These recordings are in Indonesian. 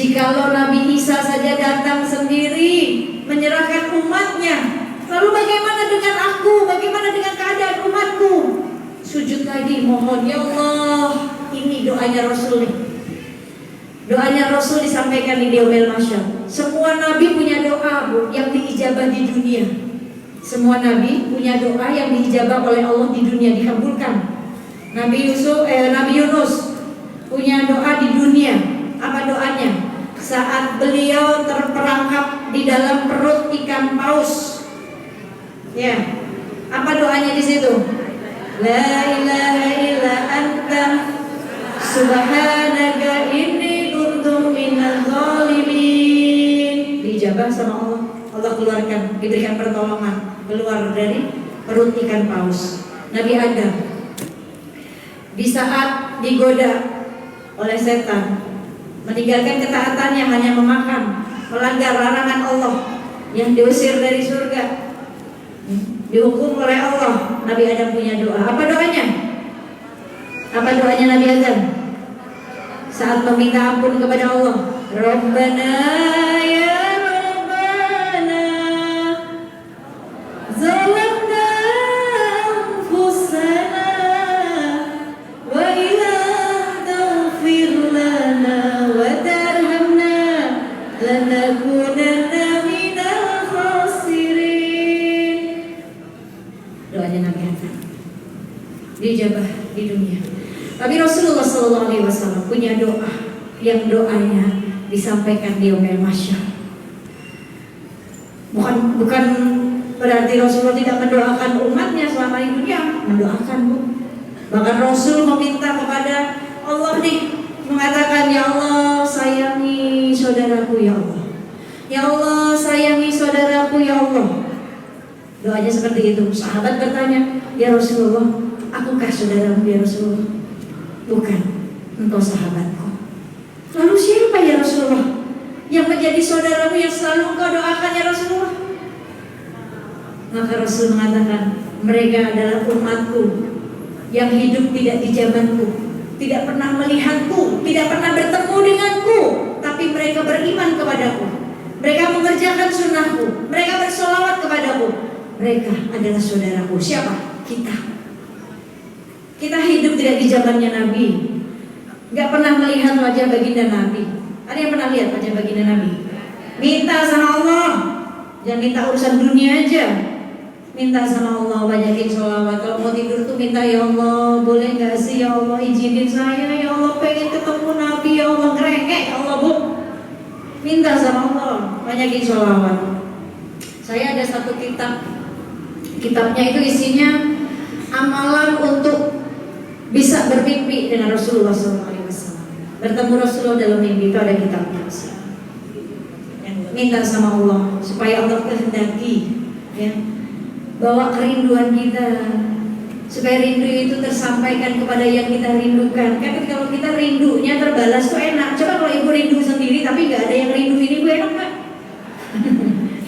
Jikalau Nabi Isa saja datang sendiri menyerahkan umatnya, lalu bagaimana dengan aku? Bagaimana dengan keadaan umatku? Sujud lagi, mohon ya Allah. Ini doanya Rasul nih. Doanya Rasul disampaikan di Yaumil Mahsyar. Semua Nabi punya doa yang diijabah di dunia. Semua Nabi punya doa yang diijabah oleh Allah di dunia, dikabulkan. Nabi Yunus punya doa di dunia. Apa doanya? Saat beliau terperangkap di dalam perut ikan paus. Ya. Apa doanya di situ? La ilaha illa anta subhanaka inni kuntu minadz zalimin. Dijabah sama Allah. Allah keluarkan, diberikan pertolongan keluar dari perut ikan paus. Nabi Adam di saat digoda oleh setan, meninggalkan ketaatannya, hanya memakan, melanggar larangan Allah, yang diusir dari surga, dihukum oleh Allah. Nabi Adam punya doa. Apa doanya? Apa doanya Nabi Adam saat meminta ampun kepada Allah? Rabbana ya Rabbana zalamna anfusana wa illam taghfir lana wa tarhamna lanakunanna minal khasirin. Doanya Nabi Adam dijabah di dunia. Tapi Rasulullah SAW punya doa yang doanya disampaikan di Yaumil Mahsyar. Bukan berarti Rasulullah tidak mendoakan umatnya selama di dunia, mendoakan Bu. Bahkan Rasul meminta kepada Allah nih, mengatakan, ya Allah sayangi saudaraku ya Allah. Ya Allah sayangi saudaraku ya Allah. Doanya seperti itu. Sahabat bertanya, ya Rasulullah, akukah saudaramu ya Rasulullah? Bukan, engkau sahabatku. Lalu siapa ya Rasulullah yang menjadi saudaramu yang selalu engkau doakan ya Rasulullah? Maka Rasul mengatakan, mereka adalah umatku yang hidup tidak di zamanku, tidak pernah melihatku, tidak pernah bertemu denganku, tapi mereka beriman kepadaku, mereka mengerjakan sunnahku, mereka bersolawat kepadaku. Mereka adalah saudaraku. Siapa? Kita hidup tidak di zamannya Nabi, nggak pernah melihat wajah baginda Nabi. Ada yang pernah lihat wajah baginda Nabi? Minta sama Allah, jangan minta urusan dunia aja. Minta sama Allah, banyakin sholawat. Kalau mau tidur tuh minta, ya Allah boleh nggak sih ya Allah izinin saya, ya Allah pengen ketemu Nabi, ya Allah ngerengek ya Allah Bu. Minta sama Allah, banyakin sholawat. Saya ada satu kitabnya itu isinya amalan untuk bisa bermimpi dengan Rasulullah SAW. Bertemu Rasulullah dalam mimpi, itu ada kitabnya. Minta sama Allah supaya Allah kehendaki, ya, bawa kerinduan kita, supaya rindu itu tersampaikan kepada yang kita rindukan. Kan kalau kita rindunya terbalas tuh enak. Coba kalau ibu rindu sendiri tapi nggak ada yang rindu ini, ibu enak nggak?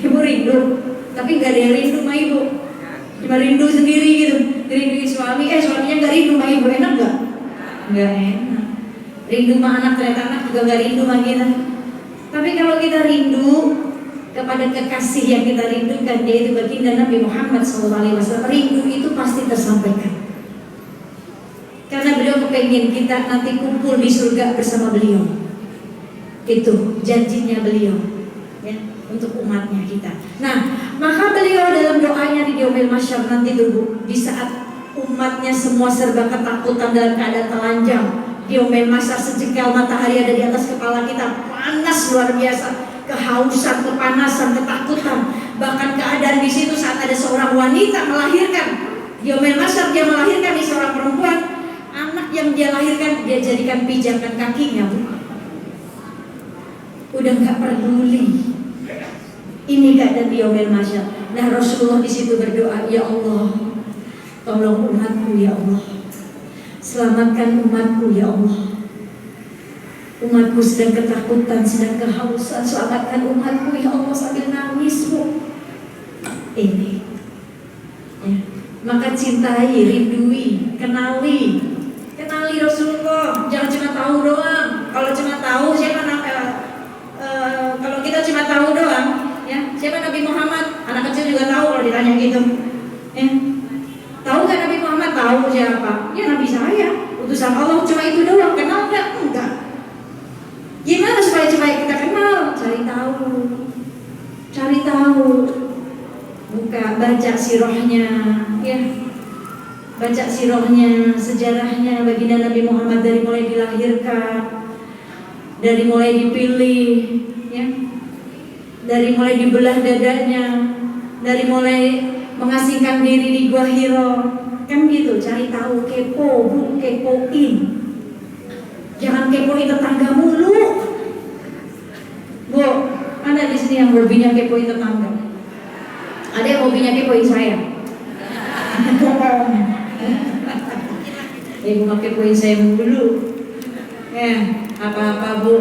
Ibu rindu tapi nggak ada yang rindu sama ibu, cuma rindu sendiri gitu. Rindu suami, suaminya nggak rindu sama ibu, enak nggak? Nggak enak. Rindu sama anak, ternyata anak juga nggak rindu sama kita. Tapi kalau kita rindu kepada kekasih yang kita rindukan, yaitu baginda Nabi Muhammad SAW, rindu itu pasti tersampaikan. Karena beliau kepengen kita nanti kumpul di surga bersama beliau. Itu janjinya beliau, ya, untuk umatnya kita. Nah, maka beliau dalam doanya di Yaumil Mahsyar nanti tuh, di saat umatnya semua serba ketakutan dalam keadaan telanjang, di Yaumil Mahsyar sejengkal matahari ada di atas kepala kita, panas luar biasa, kehausan, kepanasan, ketakutan. Bahkan keadaan di situ saat ada seorang wanita melahirkan, di Yaumil Mahsyar dia melahirkan di seorang perempuan, anak yang dia lahirkan dia jadikan pijakan kakinya, Bu. Udah nggak peduli. Ini keadaan di Yaumil Mahsyar. Nah, Rasulullah di situ berdoa, ya Allah, tolong umatku ya Allah, selamatkan umatku ya Allah. Umatku sedang ketakutan, sedang kehausan, selamatkan umatku ya Allah, sambil nangis Bu. Ini, ya. Maka cintai, rindui, kenali Rasulullah. Jangan cuma tahu doang. Kalau cuma tahu, siapa cari tahu, buka, baca sirahnya, ya, baca sirahnya, sejarahnya baginda Nabi Muhammad dari mulai dilahirkan, dari mulai dipilih, ya, dari mulai dibelah dadanya, dari mulai mengasingkan diri di Gua Hiro, kan gitu. Cari tahu, kepo, bu, kepoin. Jangan kepoin tetangga mulu. Bu, ada di sini yang hobinya kepoin tetangga? Ada yang hobinya kepoin saya? Ibu mau kepoin saya dulu. Apa-apa bu?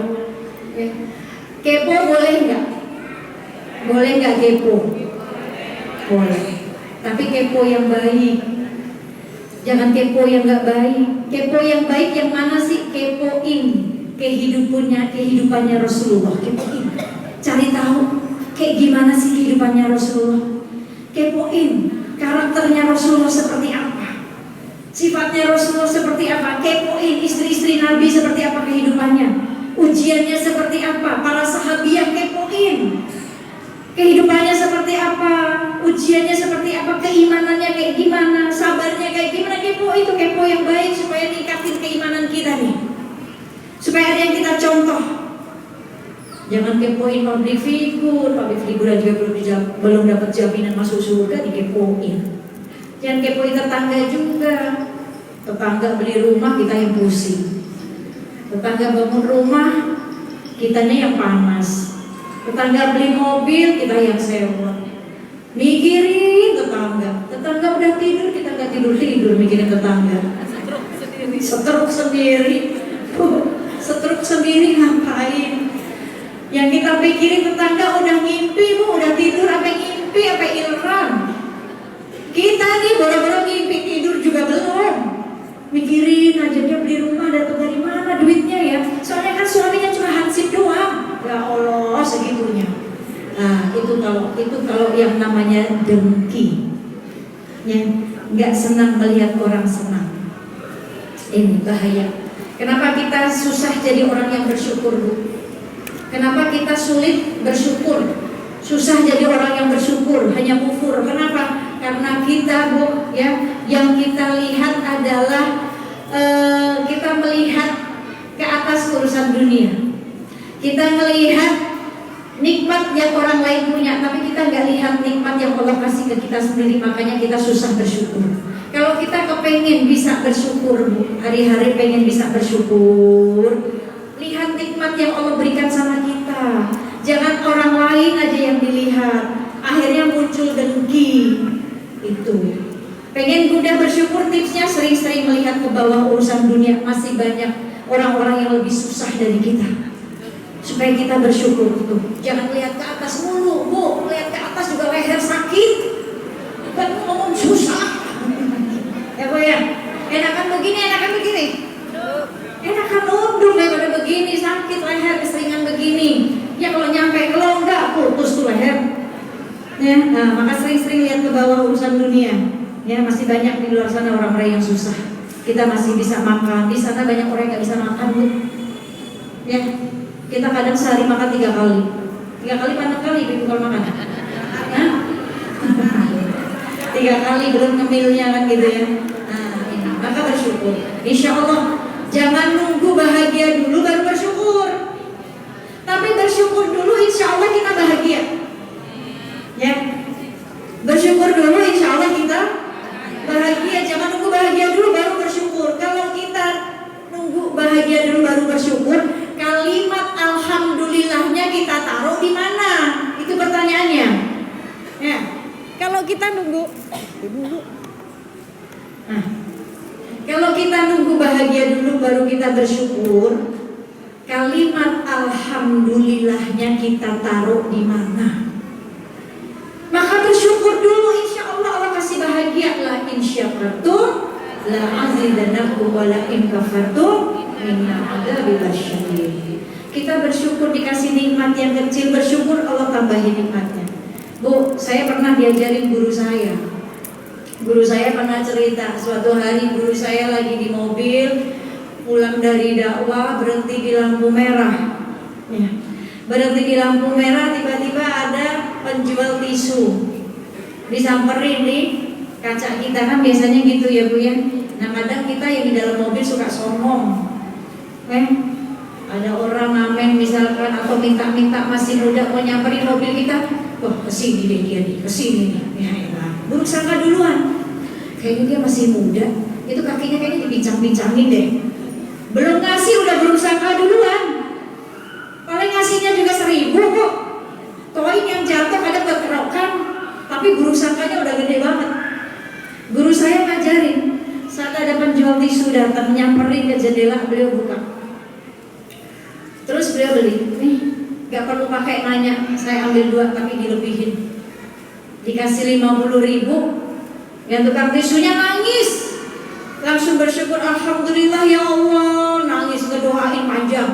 Kepo boleh nggak? Boleh nggak kepo? Boleh. Tapi kepo yang baik. Jangan kepo yang nggak baik. Kepo yang baik yang mana sih? Kepoin kehidupannya Rasulullah. Kepoin. Cari tahu kayak gimana sih kehidupannya Rasulullah. Kepoin karakternya Rasulullah seperti apa. Sifatnya Rasulullah seperti apa. Kepoin istri-istri Nabi seperti apa kehidupannya. Ujiannya seperti apa. Para sahabiah kepoin. Kehidupannya seperti apa, ujiannya seperti apa, keimanannya kayak gimana, sabarnya kayak gimana. Kepo itu, kepo yang baik supaya ningkatin keimanan kita nih, supaya ada yang kita contoh. Jangan kepoin public figure aja belum dapat jaminan masuk surga dikepoin. Jangan kepoin tetangga juga. Tetangga beli rumah kita yang pusing, tetangga bangun rumah kitanya yang panas. Tetangga beli mobil, kita yang sewa. Mikirin tetangga udah tidur, kita nggak tidur mikirin tetangga. Setruk sendiri, setruk sendiri ngapain? Yang kita pikirin tetangga udah ngimpi bu, udah tidur apa ngimpi apa ilham. Kita nih boro-boro ngimpi tidur juga belum. Mikirin aja dia beli rumah datang dari mana duitnya ya? Soalnya kan suaminya cuma hansip doang. Ya Allah segitunya. Nah itu kalau yang namanya dengki, ya, nggak senang melihat orang senang. Ini bahaya. Kenapa kita susah jadi orang yang bersyukur bu? Kenapa kita sulit bersyukur? Susah jadi orang yang bersyukur, hanya kufur. Kenapa? Karena kita bu, ya, yang kita lihat adalah kita melihat ke atas urusan dunia. Kita melihat nikmat yang orang lain punya, tapi kita nggak lihat nikmat yang Allah kasih ke kita sendiri. Makanya kita susah bersyukur. Kalau kita kepengen bisa bersyukur, hari-hari pengen bisa bersyukur, lihat nikmat yang Allah berikan sama kita. Jangan orang lain aja yang dilihat. Akhirnya muncul dengki. Itu. Pengen mudah bersyukur, tipsnya sering-sering melihat ke bawah urusan dunia. Masih banyak orang-orang yang lebih susah dari kita. Supaya kita bersyukur itu. Jangan lihat ke atas mulu, bu. Lihat ke atas juga leher sakit. Kan ngomong susah. Ya bu ya. Enakan begini. Enakan nunduk daripada begini, sakit leher keseringan begini. Ya kalau nyampe kalau enggak putus tuh leher. Ya, nah maka sering-sering lihat ke bawah urusan dunia. Ya masih banyak di luar sana orang-orang yang susah. Kita masih bisa makan. Di sana banyak orang yang nggak bisa makan bu. Ya. Kita kadang sehari makan 3 kali. 3 kali apa 6 kali ibu kalau makan? Hah? 3 kali belum ngemilnya kan gitu ya. Nah ini, maka bersyukur. Insya Allah jangan nunggu bahagia dulu baru bersyukur. Tapi bersyukur dulu insya Allah kita bahagia. Ya, bersyukur dulu insya Allah kita bahagia. Jangan nunggu bahagia dulu baru bersyukur. Kalau kita nunggu bahagia dulu baru bersyukur, kalimat alhamdulillahnya kita taruh di mana? Itu pertanyaannya. Ya. Kalau kita nunggu nah, kalau kita nunggu bahagia dulu baru kita bersyukur, kalimat alhamdulillahnya kita taruh di mana? Maka bersyukur dulu, insya Allah Allah kasih bahagia. La insyakartum la azidannakum wa la in kafartum inna adzabi lasyadid. Kita bersyukur dikasih nikmat yang kecil, bersyukur Allah tambahin nikmatnya. Bu, saya pernah diajarin guru saya. Guru saya pernah cerita, suatu hari guru saya lagi di mobil pulang dari dakwah, berhenti di lampu merah. Ya. Berhenti di lampu merah, tiba-tiba ada penjual tisu. Disamperin di kaca kita, kan biasanya gitu ya Bu ya. Nah kadang kita yang di dalam mobil suka songong, ada orang ngamen misalkan atau minta-minta masih muda mau nyamperin mobil kita, wah kesini deh dia nih, kesini nih, ya elah, buruk sangka duluan. Kayaknya dia masih muda, itu kakinya kayaknya dibincang-bincangin deh. Belum ngasih udah buruk sangka duluan. Paling ngasihnya juga 1.000 kok. Koin yang jatuh kadang berkerokan, tapi buruk sangkanya udah gede banget. Guru saya ngajarin, saat ada penjual tisu datang nyamperin ke jendela, beliau buka. Terus beliau beli, nih gak perlu pakai nanya, saya ambil 2 tapi dilebihin. Dikasih 50.000, yang tukang tisunya nangis, langsung bersyukur, alhamdulillah ya Allah, nangis ngedoain panjang.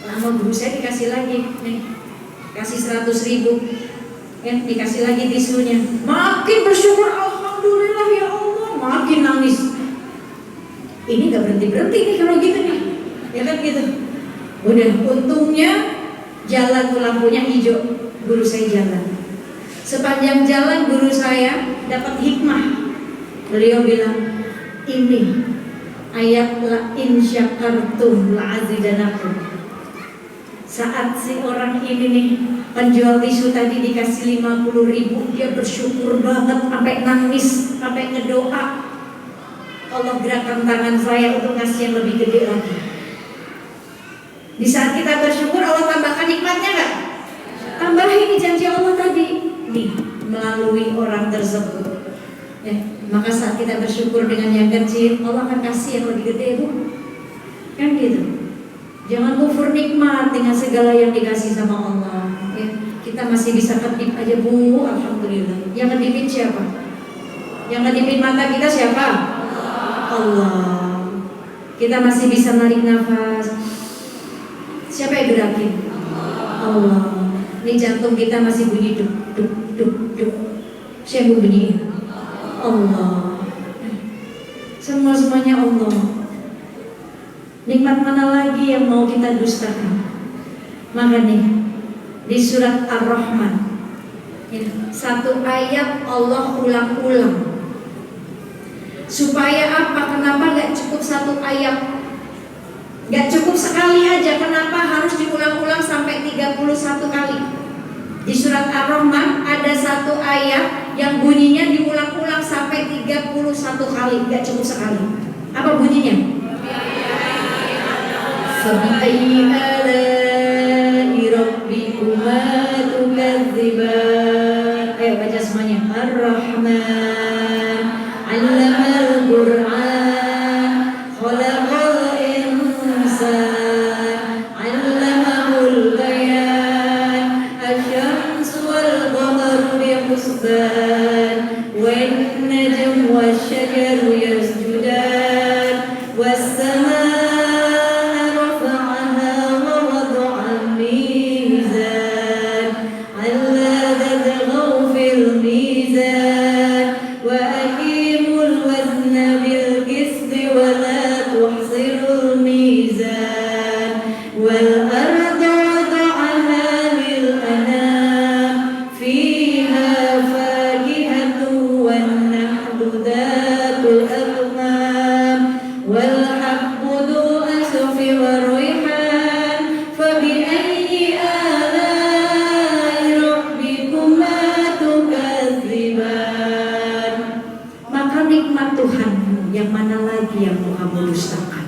Lama guru saya dikasih lagi, nih kasih 100.000. Dikasih lagi tisunya, makin bersyukur, alhamdulillah ya Allah, makin nangis. Ini gak berhenti nih kalau gitu nih, ya kan gitu. Udah, untungnya jalan tuh lampunya hijau, guru saya jalan. Sepanjang jalan guru saya dapat hikmah. Beliau bilang, ini ayat la in syakartum la azidanakum. Saat si orang ini nih penjual tisu tadi dikasih 50.000, dia bersyukur banget sampai nangis, sampai ngedoa, Allah gerakkan tangan saya untuk ngasih yang lebih gede lagi. Di saat kita bersyukur, Allah tambahkan nikmatnya nggak? Tambahin janji Allah tadi nih melalui orang tersebut. Maka saat kita bersyukur dengan yang kecil, Allah akan kasih yang lebih gede, Bu. Kan gitu. Jangan kufur nikmat dengan segala yang dikasih sama Allah. Kita masih bisa kedip aja, Bu, alhamdulillah. Yang kedipin siapa? Yang kedipin mata kita siapa? Allah. Kita masih bisa narik nafas. Siapa yang gerakin? Allah. Ini jantung kita masih bunyi duk duk duk duk. Siapa yang bunyi? Allah. Semuanya Allah. Nikmat mana lagi yang mau kita dustakan? Maka nih di surat Ar-Rahman, satu ayat Allah ulang-ulang. Supaya apa? Kenapa gak cukup satu ayat? Gak cukup sekali aja. Kenapa harus diulang-ulang sampai 31 kali? Di surat Ar-Rahman ada satu ayat yang bunyinya diulang-ulang sampai 31 kali. Gak cukup sekali. Apa bunyinya? Fabi'ayyi ala'i rabbikuma tukadziban. Ayo baca semuanya. Ar-Rahman 'allamal Qur'an, khalaqal insan, 'allamahul bayan, asy-syamsu wal qamaru bihusban, wan najmu wasy-syajaru yasjudan, was-samaa'a yang mana lagi yang mau kamu dustakan?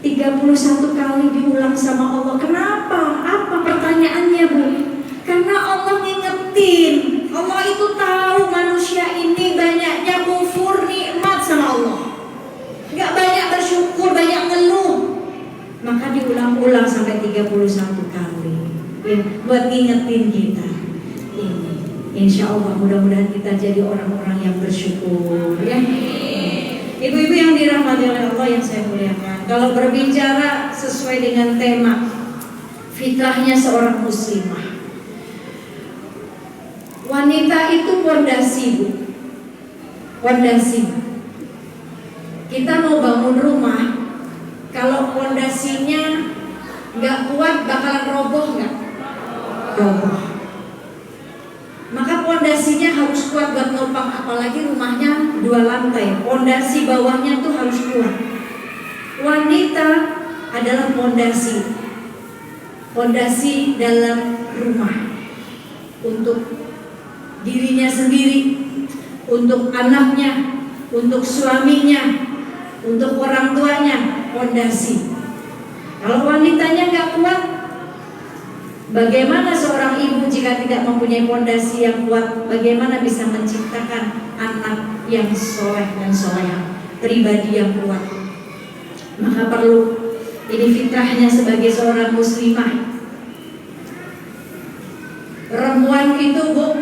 31 kali diulang sama Allah. Kenapa? Apa pertanyaannya, Bu? Karena Allah ngingetin. Allah itu tahu manusia ini banyaknya kufur nikmat sama Allah, gak banyak bersyukur, banyak ngeluh. Maka diulang-ulang sampai 31 kali buat ngingetin kita. Insya Allah mudah-mudahan kita jadi orang-orang yang bersyukur, ya. Ibu-ibu yang dirahmati oleh Allah yang saya muliakan, kalau berbicara sesuai dengan tema fitrahnya seorang muslimah, wanita itu pondasi, Bu. Pondasi. Kita mau bangun rumah, kalau pondasinya nggak kuat bakalan roboh nggak? Roboh. Maka pondasinya harus kuat buat nopang, apalagi rumahnya 2 lantai. Pondasi bawahnya tuh harus kuat. Wanita adalah pondasi dalam rumah untuk dirinya sendiri, untuk anaknya, untuk suaminya, untuk orang tuanya. Pondasi. Kalau wanitanya nggak kuat, bagaimana seorang ibu jika tidak mempunyai pondasi yang kuat? Bagaimana bisa menciptakan anak yang soleh dan solehah, pribadi yang kuat? Maka perlu, ini fitrahnya sebagai seorang muslimah. Perempuan itu Bu,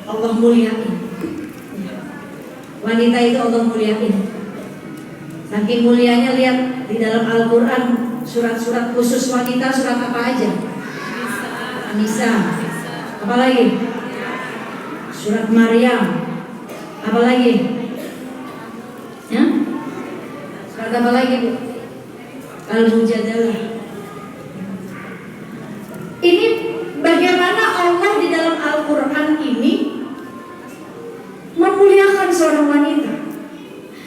Allah muliain. Wanita itu Allah muliain. Saking mulianya, lihat di dalam Al-Quran, surat-surat khusus wanita, surat apa aja? An-Nisa. Apa lagi? Surat Maryam. Apa lagi? Ya? Surat apa lagi Bu? Al-Mujadalah. Ini bagaimana Allah di dalam Al-Quran ini memuliakan seorang wanita.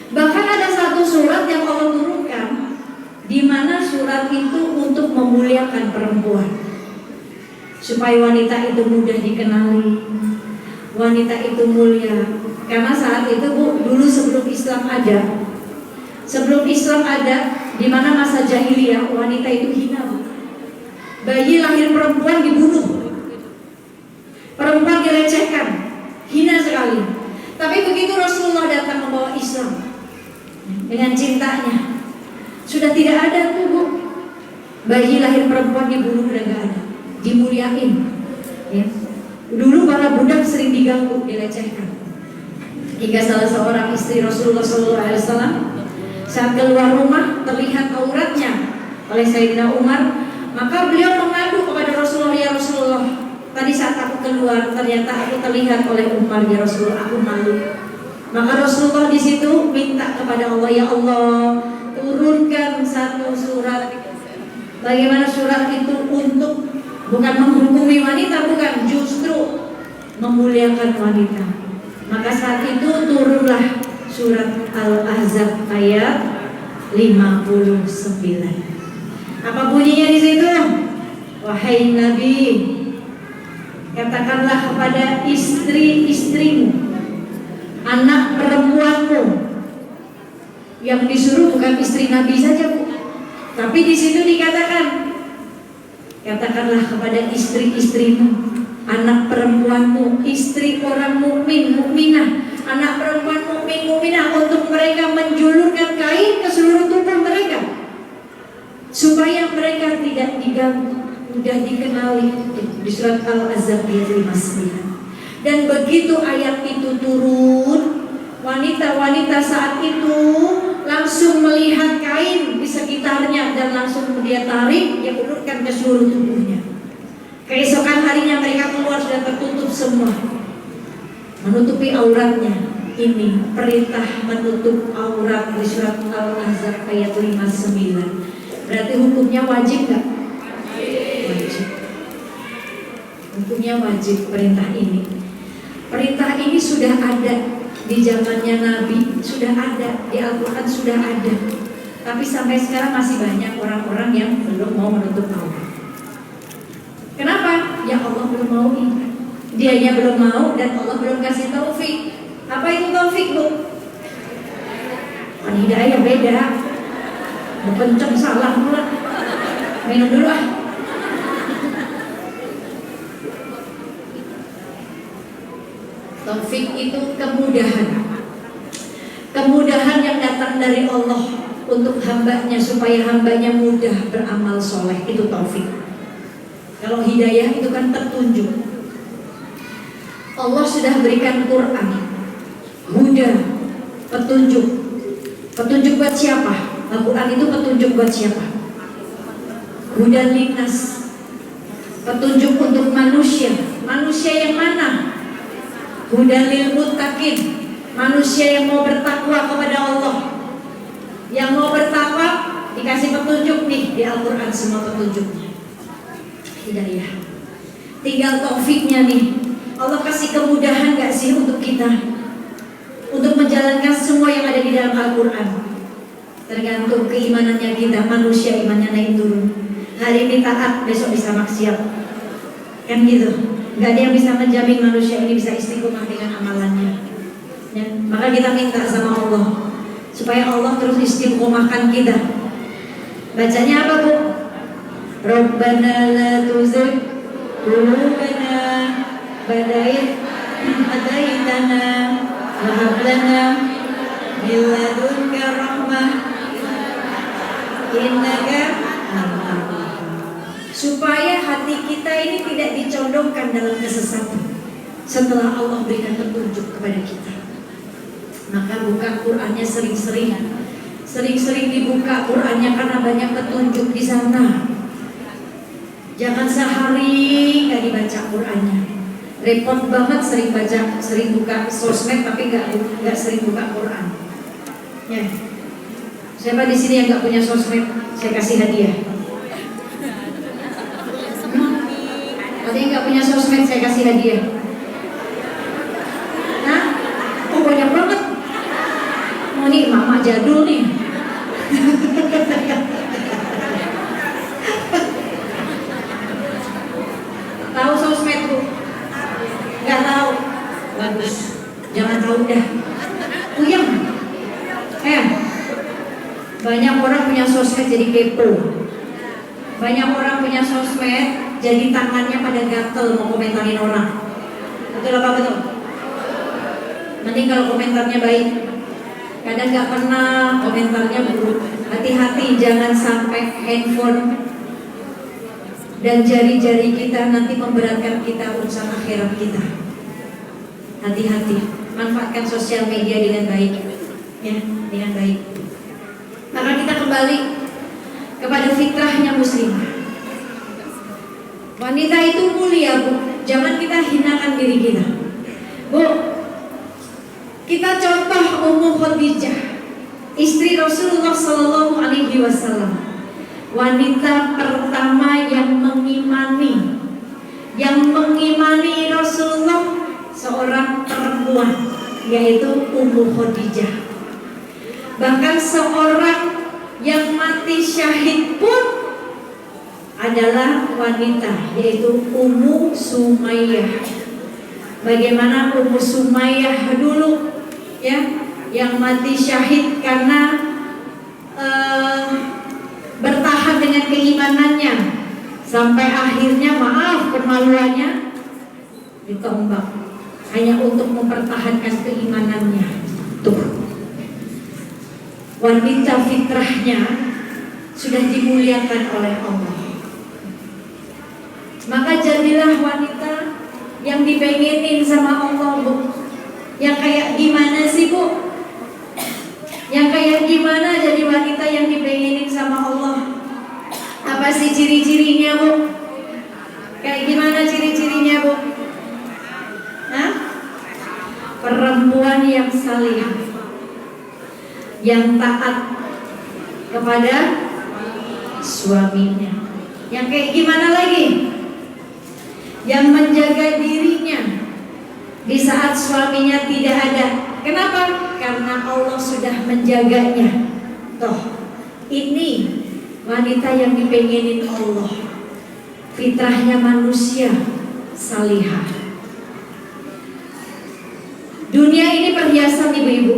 Bahkan ada satu surat yang Allah turunkan, di mana surat itu untuk memuliakan perempuan, supaya wanita itu mudah dikenali, wanita itu mulia. Karena saat itu Bu, dulu sebelum Islam ada, di mana masa jahiliyah wanita itu hina Bu. Bayi lahir perempuan dibunuh, perempuan dilecehkan, hina sekali. Tapi begitu Rasulullah datang membawa Islam dengan cintanya, sudah tidak ada tuh Bu, bayi lahir perempuan dibunuh, udah gak ada, dimuliain ya. Dulu para budak sering diganggu, dilecehkan, hingga salah seorang istri Rasulullah SAW saat keluar rumah terlihat auratnya oleh Sayyidina Umar. Maka beliau mengadu kepada Rasulullah, ya Rasulullah, tadi saat aku keluar ternyata aku terlihat oleh Umar, ya Rasulullah, aku malu. Maka Rasulullah di situ minta kepada Allah, ya Allah, turunkan satu surat. Bagaimana surat itu untuk bukan menghukumi wanita, bukan, justru memuliakan wanita. Maka saat itu turunlah surat Al-Ahzab ayat 59. Apa bunyinya di situ? Wahai Nabi, katakanlah kepada istri-istrimu, anak perempuanmu. Yang disuruh bukan istri Nabi saja Bu, tapi di situ dikatakan, katakanlah kepada istri-istrimu, anak perempuanmu, istri orang mukmin, mukminah, anak perempuan mukmin, mukminah, untuk mereka menjulurkan kain ke seluruh tubuh mereka, supaya mereka tidak diganggu, mudah dikenali. Di surat Al-Ahzab ayat 59. Dan begitu ayat itu turun, wanita-wanita saat itu langsung melihat kain di sekitarnya dan langsung dia tarik, dia ulurkan ke seluruh tubuhnya. Keesokan harinya mereka keluar sudah tertutup semua, menutupi auratnya. Ini perintah menutup aurat di surat Al-Ahzab ayat 59. Berarti hukumnya wajib nggak? Wajib. Hukumnya wajib perintah ini. Perintah ini sudah ada di zamannya Nabi, sudah ada di Al-Quran, sudah ada. Tapi sampai sekarang masih banyak orang-orang yang belum mau menutup aurat. Kenapa? Ya Allah belum mau ini. Dianya belum mau dan Allah belum kasih taufik. Apa itu taufik Bu? Kan hidayah beda. Kenceng salah pula. Minum dulu ah. Taufik itu kemudahan. Kemudahan yang datang dari Allah untuk hambanya, supaya hambanya mudah beramal soleh. Itu taufik. Kalau hidayah itu kan petunjuk. Allah sudah berikan Quran, huda, petunjuk. Petunjuk buat siapa? Al-Quran itu petunjuk buat siapa? Hudan linnas, petunjuk untuk manusia. Manusia yang mana? Hudan lil muttaqin, manusia yang mau bertakwa kepada Allah. Yang mau bertakwa dikasih petunjuk nih di Al-Quran, semua petunjuknya hidayah. Tinggal taufiknya nih, Allah kasih kemudahan gak sih untuk kita untuk menjalankan semua yang ada di dalam Al-Quran. Tergantung keimanannya kita. Manusia imannya naik turun, hari ini taat, besok bisa maksiat, kan gitu. Gak ada yang bisa menjamin manusia ini bisa istiqomah dengan amalannya ya. Maka kita minta sama Allah supaya Allah terus istiqomahkan kita. Bacanya apa Bu? Rabbana la tuzigh qulubana ba'da idh hadaitana wa hab lana min ladunka rahmah innaka antal wahhab. Supaya hati kita ini tidak dicondongkan dalam kesesatan setelah Allah berikan petunjuk kepada kita. Maka buka Qur'annya sering-sering dibuka Qur'annya, karena banyak petunjuk di sana. Jangan sehari nggak dibaca Qur'annya. Repot banget sering buka sosmed tapi nggak sering buka Qur'an. Ya. Siapa di sini yang nggak punya sosmed? Saya kasih hadiah. Ada yang nggak punya sosmed? Saya kasih hadiah. Nah, oh banyak banget. Oh nih mama jadul nih. Tahu sosmed Bu? Nggak tahu? Bagus. Jangan tahu dah. Puyeng. Banyak orang punya sosmed jadi kepo. Banyak orang punya sosmed jadi tangannya pada gatel mau komentarin orang. Betul apa betul? Mending kalau komentarnya baik. Kadang nggak pernah komentarnya buruk. Hati-hati jangan sampai handphone dan jari-jari kita nanti memberatkan kita urusan akhirat kita. Hati-hati, manfaatkan sosial media dengan baik, ya, dengan baik. Maka kita kembali kepada fitrahnya muslimah. Wanita itu mulia Bu, jangan kita hinakan diri kita. Bu, kita contoh Ummu Khadijah, istri Rasulullah Sallallahu Alaihi Wasallam, wanita pertama yang mengimani Rasulullah, seorang perempuan, yaitu Ummu Khadijah. Bahkan seorang yang mati syahid pun adalah wanita, yaitu Ummu Sumayyah. Bagaimana Ummu Sumayyah dulu, ya, yang mati syahid karena bertahan dengan keimanannya sampai akhirnya maaf kemaluannya ditombak hanya untuk mempertahankan keimanannya. Tuh, wanita fitrahnya sudah dimuliakan oleh Allah. Maka jadilah wanita yang dipengenin sama Allah Bu. Yang kayak gimana sih Bu? Yang kayak gimana jadi wanita yang dipengenin sama Allah? Apa sih ciri-cirinya Bu? Kayak gimana ciri-cirinya Bu? Hah? Perempuan yang salihah, yang taat kepada suaminya. Yang kayak gimana lagi? Yang menjaga dirinya di saat suaminya tidak ada. Kenapa? Karena Allah sudah menjaganya. Toh, ini wanita yang dipengenin Allah. Fitrahnya manusia salihah. Dunia ini perhiasan ibu-ibu.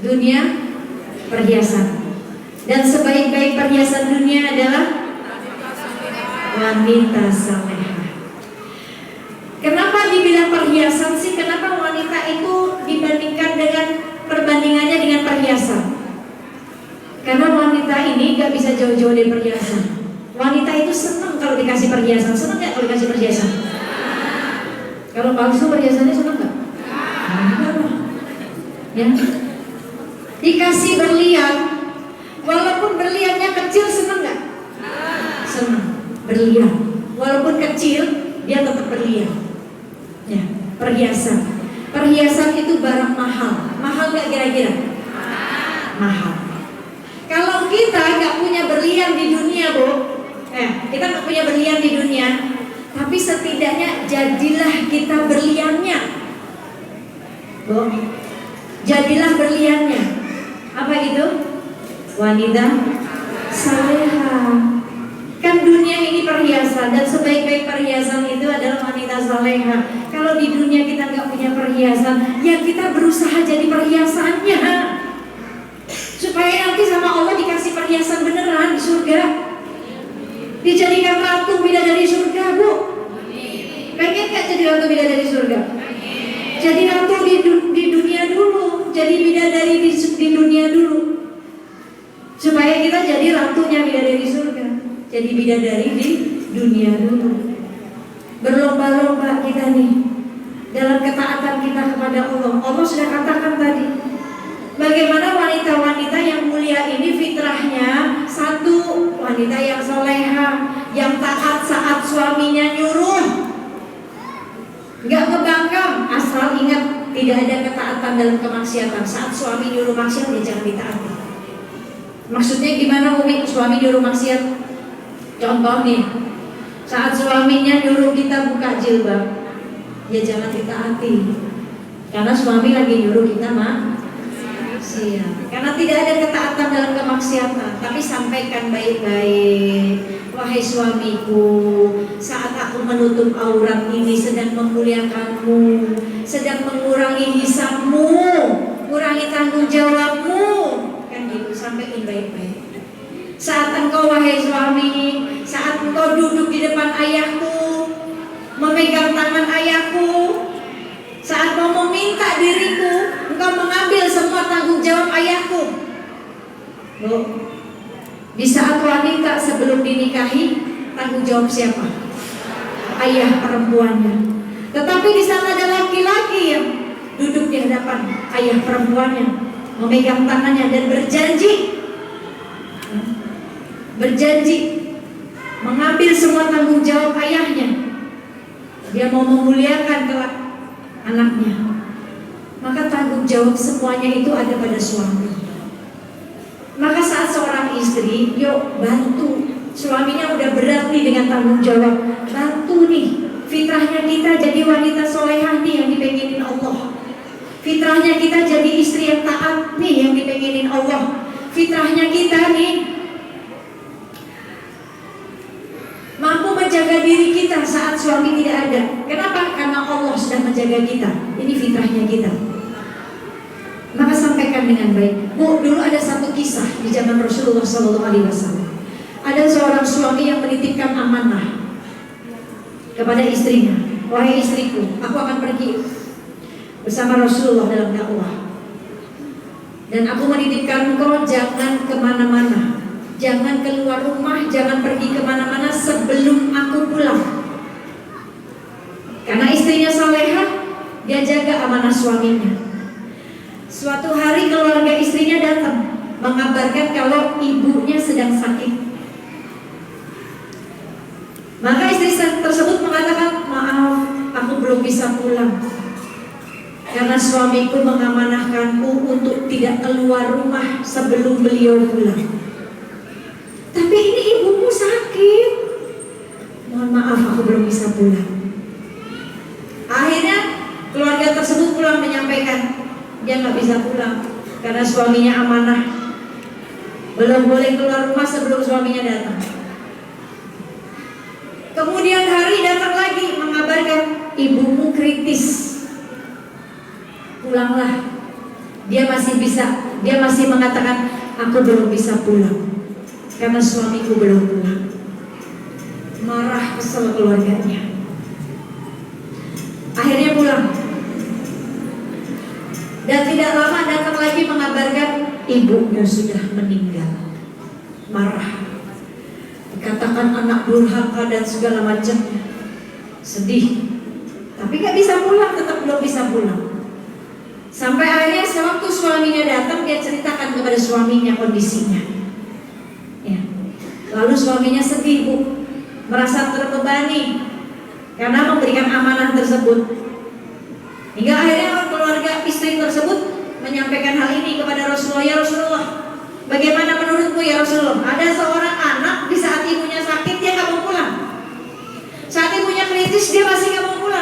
Dunia perhiasan. Dan sebaik-baik perhiasan dunia adalah wanita salihah. Kenapa dibilang perhiasan sih? Kenapa wanita itu dibandingkan dengan perbandingannya dengan perhiasan? Karena wanita ini gak bisa jauh-jauh dari perhiasan. Wanita itu senang kalau dikasih perhiasan. Senang gak kalau dikasih perhiasan? Kalau palsu perhiasannya senang gak? Ya. Dikasih berlian, walaupun berliannya kecil, senang gak? Senang. Berlian walaupun kecil, dia tetap berlian. Ya, perhiasan. Perhiasan itu barang mahal. Mahal gak kira-kira? Mahal. Kalau kita gak jadilah kita berliannya. Bu, jadilah berliannya. Apa itu? Wanita saleha. Kan dunia ini perhiasan, dan sebaik-baik perhiasan itu adalah wanita saleha. Kalau di dunia kita nggak punya perhiasan, ya kita berusaha jadi perhiasannya, supaya nanti sama Allah dikasih perhiasan beneran di surga. Dijadikan ratu bidadari surga, Bu. Pengen gak jadi ratu bidadari surga? Jadi ratu di dunia dulu, jadi bidadari di dunia dulu, supaya kita jadi ratunya bidadari surga. Jadi bidadari di dunia dulu. Berlomba-lomba kita nih dalam ketaatan kita kepada Allah. Allah sudah katakan tadi, bagaimana wanita-wanita yang mulia ini fitrahnya satu, wanita yang soleha, yang taat saat suaminya nyuruh, nggak ngebangkang. Asal ingat, tidak ada ketaatan dalam kemaksiatan. Saat suami nyuruh maksiat, ya jangan ditaati. Maksudnya gimana, Umi? Suami nyuruh maksiat, contoh nih, saat suaminya nyuruh kita buka jilbab, ya jangan ditaati, karena suami lagi nyuruh kita maksiat. Karena tidak ada ketaatan dalam kemaksiatan. Tapi sampaikan baik-baik, wahai suamiku, saat aku menutup aurat ini sedang memuliakanmu, sedang mengurangi hisabmu, kurangi tanggung jawabmu. Kan gitu, sampaikan baik-baik. Saat engkau, wahai suami, saat engkau duduk di depan ayahku, memegang tangan ayahku, saat mau meminta diriku, engkau mengambil semua tanggung jawab ayahku. Bu, di saat wanita sebelum dinikahi, tanggung jawab siapa? Ayah perempuannya. Tetapi di saat ada laki-laki yang duduk di hadapan ayah perempuannya, memegang tangannya dan berjanji mengambil semua tanggung jawab ayahnya, dia mau memuliakan kelak anaknya, maka tanggung jawab semuanya itu ada pada suami. Maka saat seorang istri, yuk bantu suaminya, udah berat nih dengan tanggung jawab, bantu nih. Fitrahnya kita jadi wanita solehah nih yang dipengenin Allah. Fitrahnya kita jadi istri yang taat nih yang dipengenin Allah. Fitrahnya kita nih mampu menjaga diri kita saat suami tidak ada. Kenapa? Karena Allah sudah menjaga kita. Ini fitrahnya kita. Maka sampaikan dengan baik. Bu, dulu ada satu kisah di zaman Rasulullah SAW. Ada seorang suami yang menitipkan amanah kepada istrinya. Wahai istriku, aku akan pergi bersama Rasulullah dalam dakwah, dan aku menitipkan engkau jangan kemana-mana, jangan keluar rumah, jangan pergi kemana-mana sebelum aku pulang. Karena istrinya salehah, dia jaga amanah suaminya. Suatu hari keluarga istrinya datang mengabarkan kalau ibunya sedang sakit. Maka istri tersebut mengatakan, maaf, aku belum bisa pulang karena suamiku mengamanahkanku untuk tidak keluar rumah sebelum beliau pulang. Tapi ini ibumu sakit. Mohon maaf, aku belum bisa pulang. Akhirnya keluarga tersebut pulang menyampaikan dia nggak bisa pulang karena suaminya amanah, belum boleh keluar rumah sebelum suaminya datang. Kemudian hari datang lagi mengabarkan ibumu kritis, pulanglah. Dia masih mengatakan aku belum bisa pulang karena suamiku belum pulang. Marah, kesel keluarganya. Akhirnya pulang. Dan tidak lama datang lagi mengabarkan ibunya sudah meninggal. Marah, dikatakan anak durhaka dan segala macamnya. Sedih, tapi gak bisa pulang, tetap belum bisa pulang. Sampai akhirnya sewaktu suaminya datang, dia ceritakan kepada suaminya kondisinya ya. Lalu suaminya sedih, Bu, merasa terbebani karena memberikan amanah tersebut. Hingga akhirnya keluarga istri tersebut menyampaikan hal ini kepada Rasulullah. Ya Rasulullah, bagaimana menurutmu ya Rasulullah? Ada seorang anak di saat ibunya sakit dia gak mau pulang, saat ibunya kritis dia masih gak mau pulang.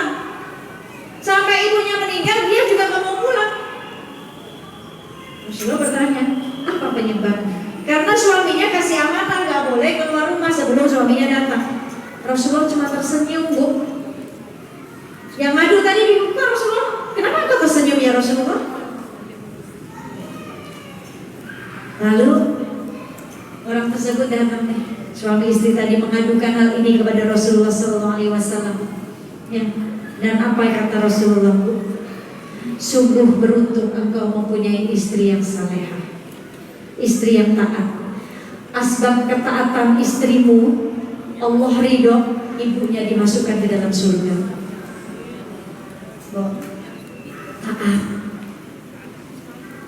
sebelum suaminya datang. Rasulullah cuma tersenyum, Bu. Yang madu tadi dibuka Rasulullah. Kenapa engkau tersenyum ya Rasulullah? Lalu orang tersebut datang nih. Suami istri tadi mengadukan hal ini kepada Rasulullah SAW. Ya. Dan apa yang kata Rasulullah? Sungguh beruntung engkau mempunyai istri yang salehah, istri yang taat. Asbab ketaatan istrimu, Allah ridho, ibunya dimasukkan ke dalam surga. Taat,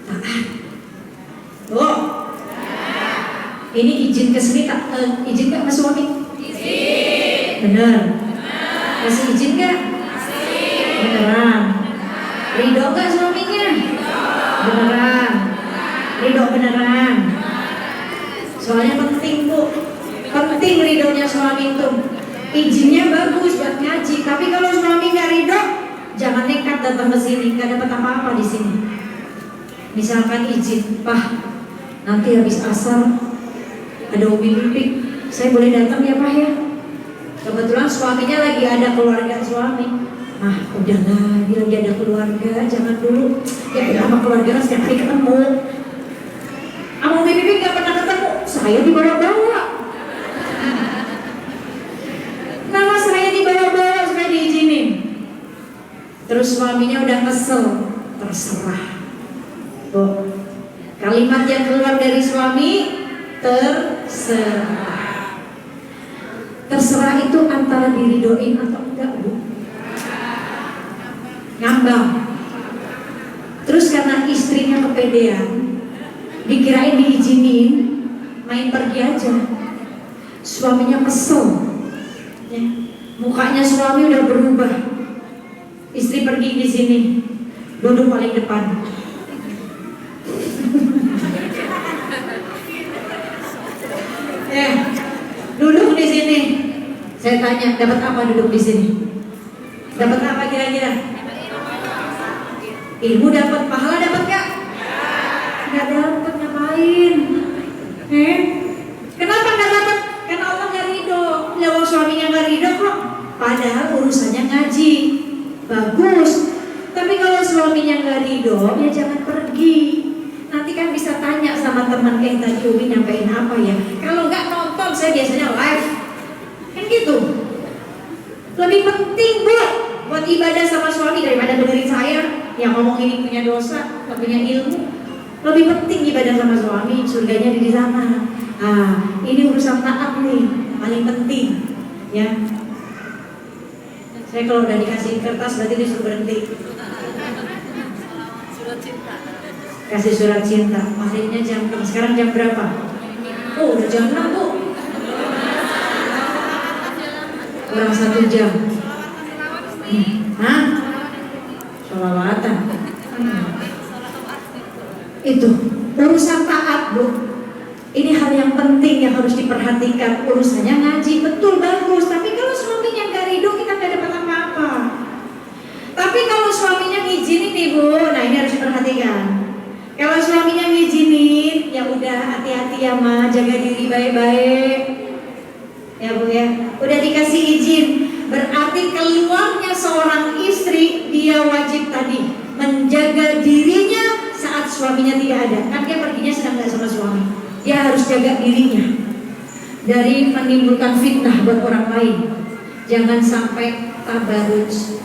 taat. Ini izin ke sini tak? Izin gak mas suami? Izin. Bener. Kasih izin gak? Beneran. Ridho gak suaminya? Beneran. Ridho beneran. Soalnya penting, Bu. Penting ridhonya suami itu. Izinnya bagus buat ngaji, tapi kalau suami gak ridho, jangan nekat datang ke sini, gak dapat apa-apa di sini. Misalkan izin, Pak, nanti habis asar ada Umi Pipik, saya boleh datang ya Pak ya? Kebetulan suaminya lagi ada keluarga suami. Udahlah, dia lagi ada keluarga, jangan dulu. Ya sama keluarga setiap hari ketemu. Sama Umi Pipik gak pernah ketemu, saya dibawa-bawa. Nama saya dibawa-bawa supaya diizinin. Terus suaminya udah kesel, terserah. Bu, kalimat yang keluar dari suami, terserah. Terserah itu antara diridoin atau enggak, Bu? Ngambang. Terus karena istrinya kepedean, dikirain diizinin, main pergi aja. Suaminya kesel ya. Mukanya suami udah berubah. Istri pergi di sini, duduk paling depan. Duduk di sini. Saya tanya, dapat apa duduk di sini? Dapat apa kira-kira? Ilmu dapat, pahala dapat gak? Gak dapat, ngapain? Kenapa gak dapat? Karena Allah gak ridho. Lewat suaminya gak ridho kok. Padahal urusannya ngaji, bagus. Tapi kalau suaminya gak ridho, ya jangan pergi. Nanti kan bisa tanya sama teman tadi Umi nyampein apa ya. Kalau nggak nonton, saya biasanya live. Kan gitu. Lebih penting buat ibadah sama suami daripada dengerin saya yang ngomong ini punya dosa, gak punya ilmu. Lebih penting ibadah sama suami, surganya di sana. Ini urusan taat nih, paling penting. Ya. Saya kalau udah dikasih kertas berarti disuruh berhenti. Kasih surat cinta, maghribnya jam 6. Sekarang jam berapa? Oh, udah jam 6, Bu. Kurang 1 jam. Sholawatan. Itu urusan taat, Bu. Ini hal yang penting yang harus diperhatikan. Urusannya ngaji, betul bagus. Tapi kalau suaminya gak ridho, kita gak dapat apa-apa. Tapi kalau suaminya ngizinin nih, Bu, nah ini harus diperhatikan. Kalau suaminya ngizinin, ya udah hati-hati ya Ma, jaga diri baik-baik. Ya Bu ya, udah dikasih izin. Berarti keluarnya seorang istri, dia wajib tadi menjaga dirinya saat suaminya tidak ada. Kan dia perginya sedang gak sama suami. Dia harus jaga dirinya dari menimbulkan fitnah buat orang lain. Jangan sampai tabarruj,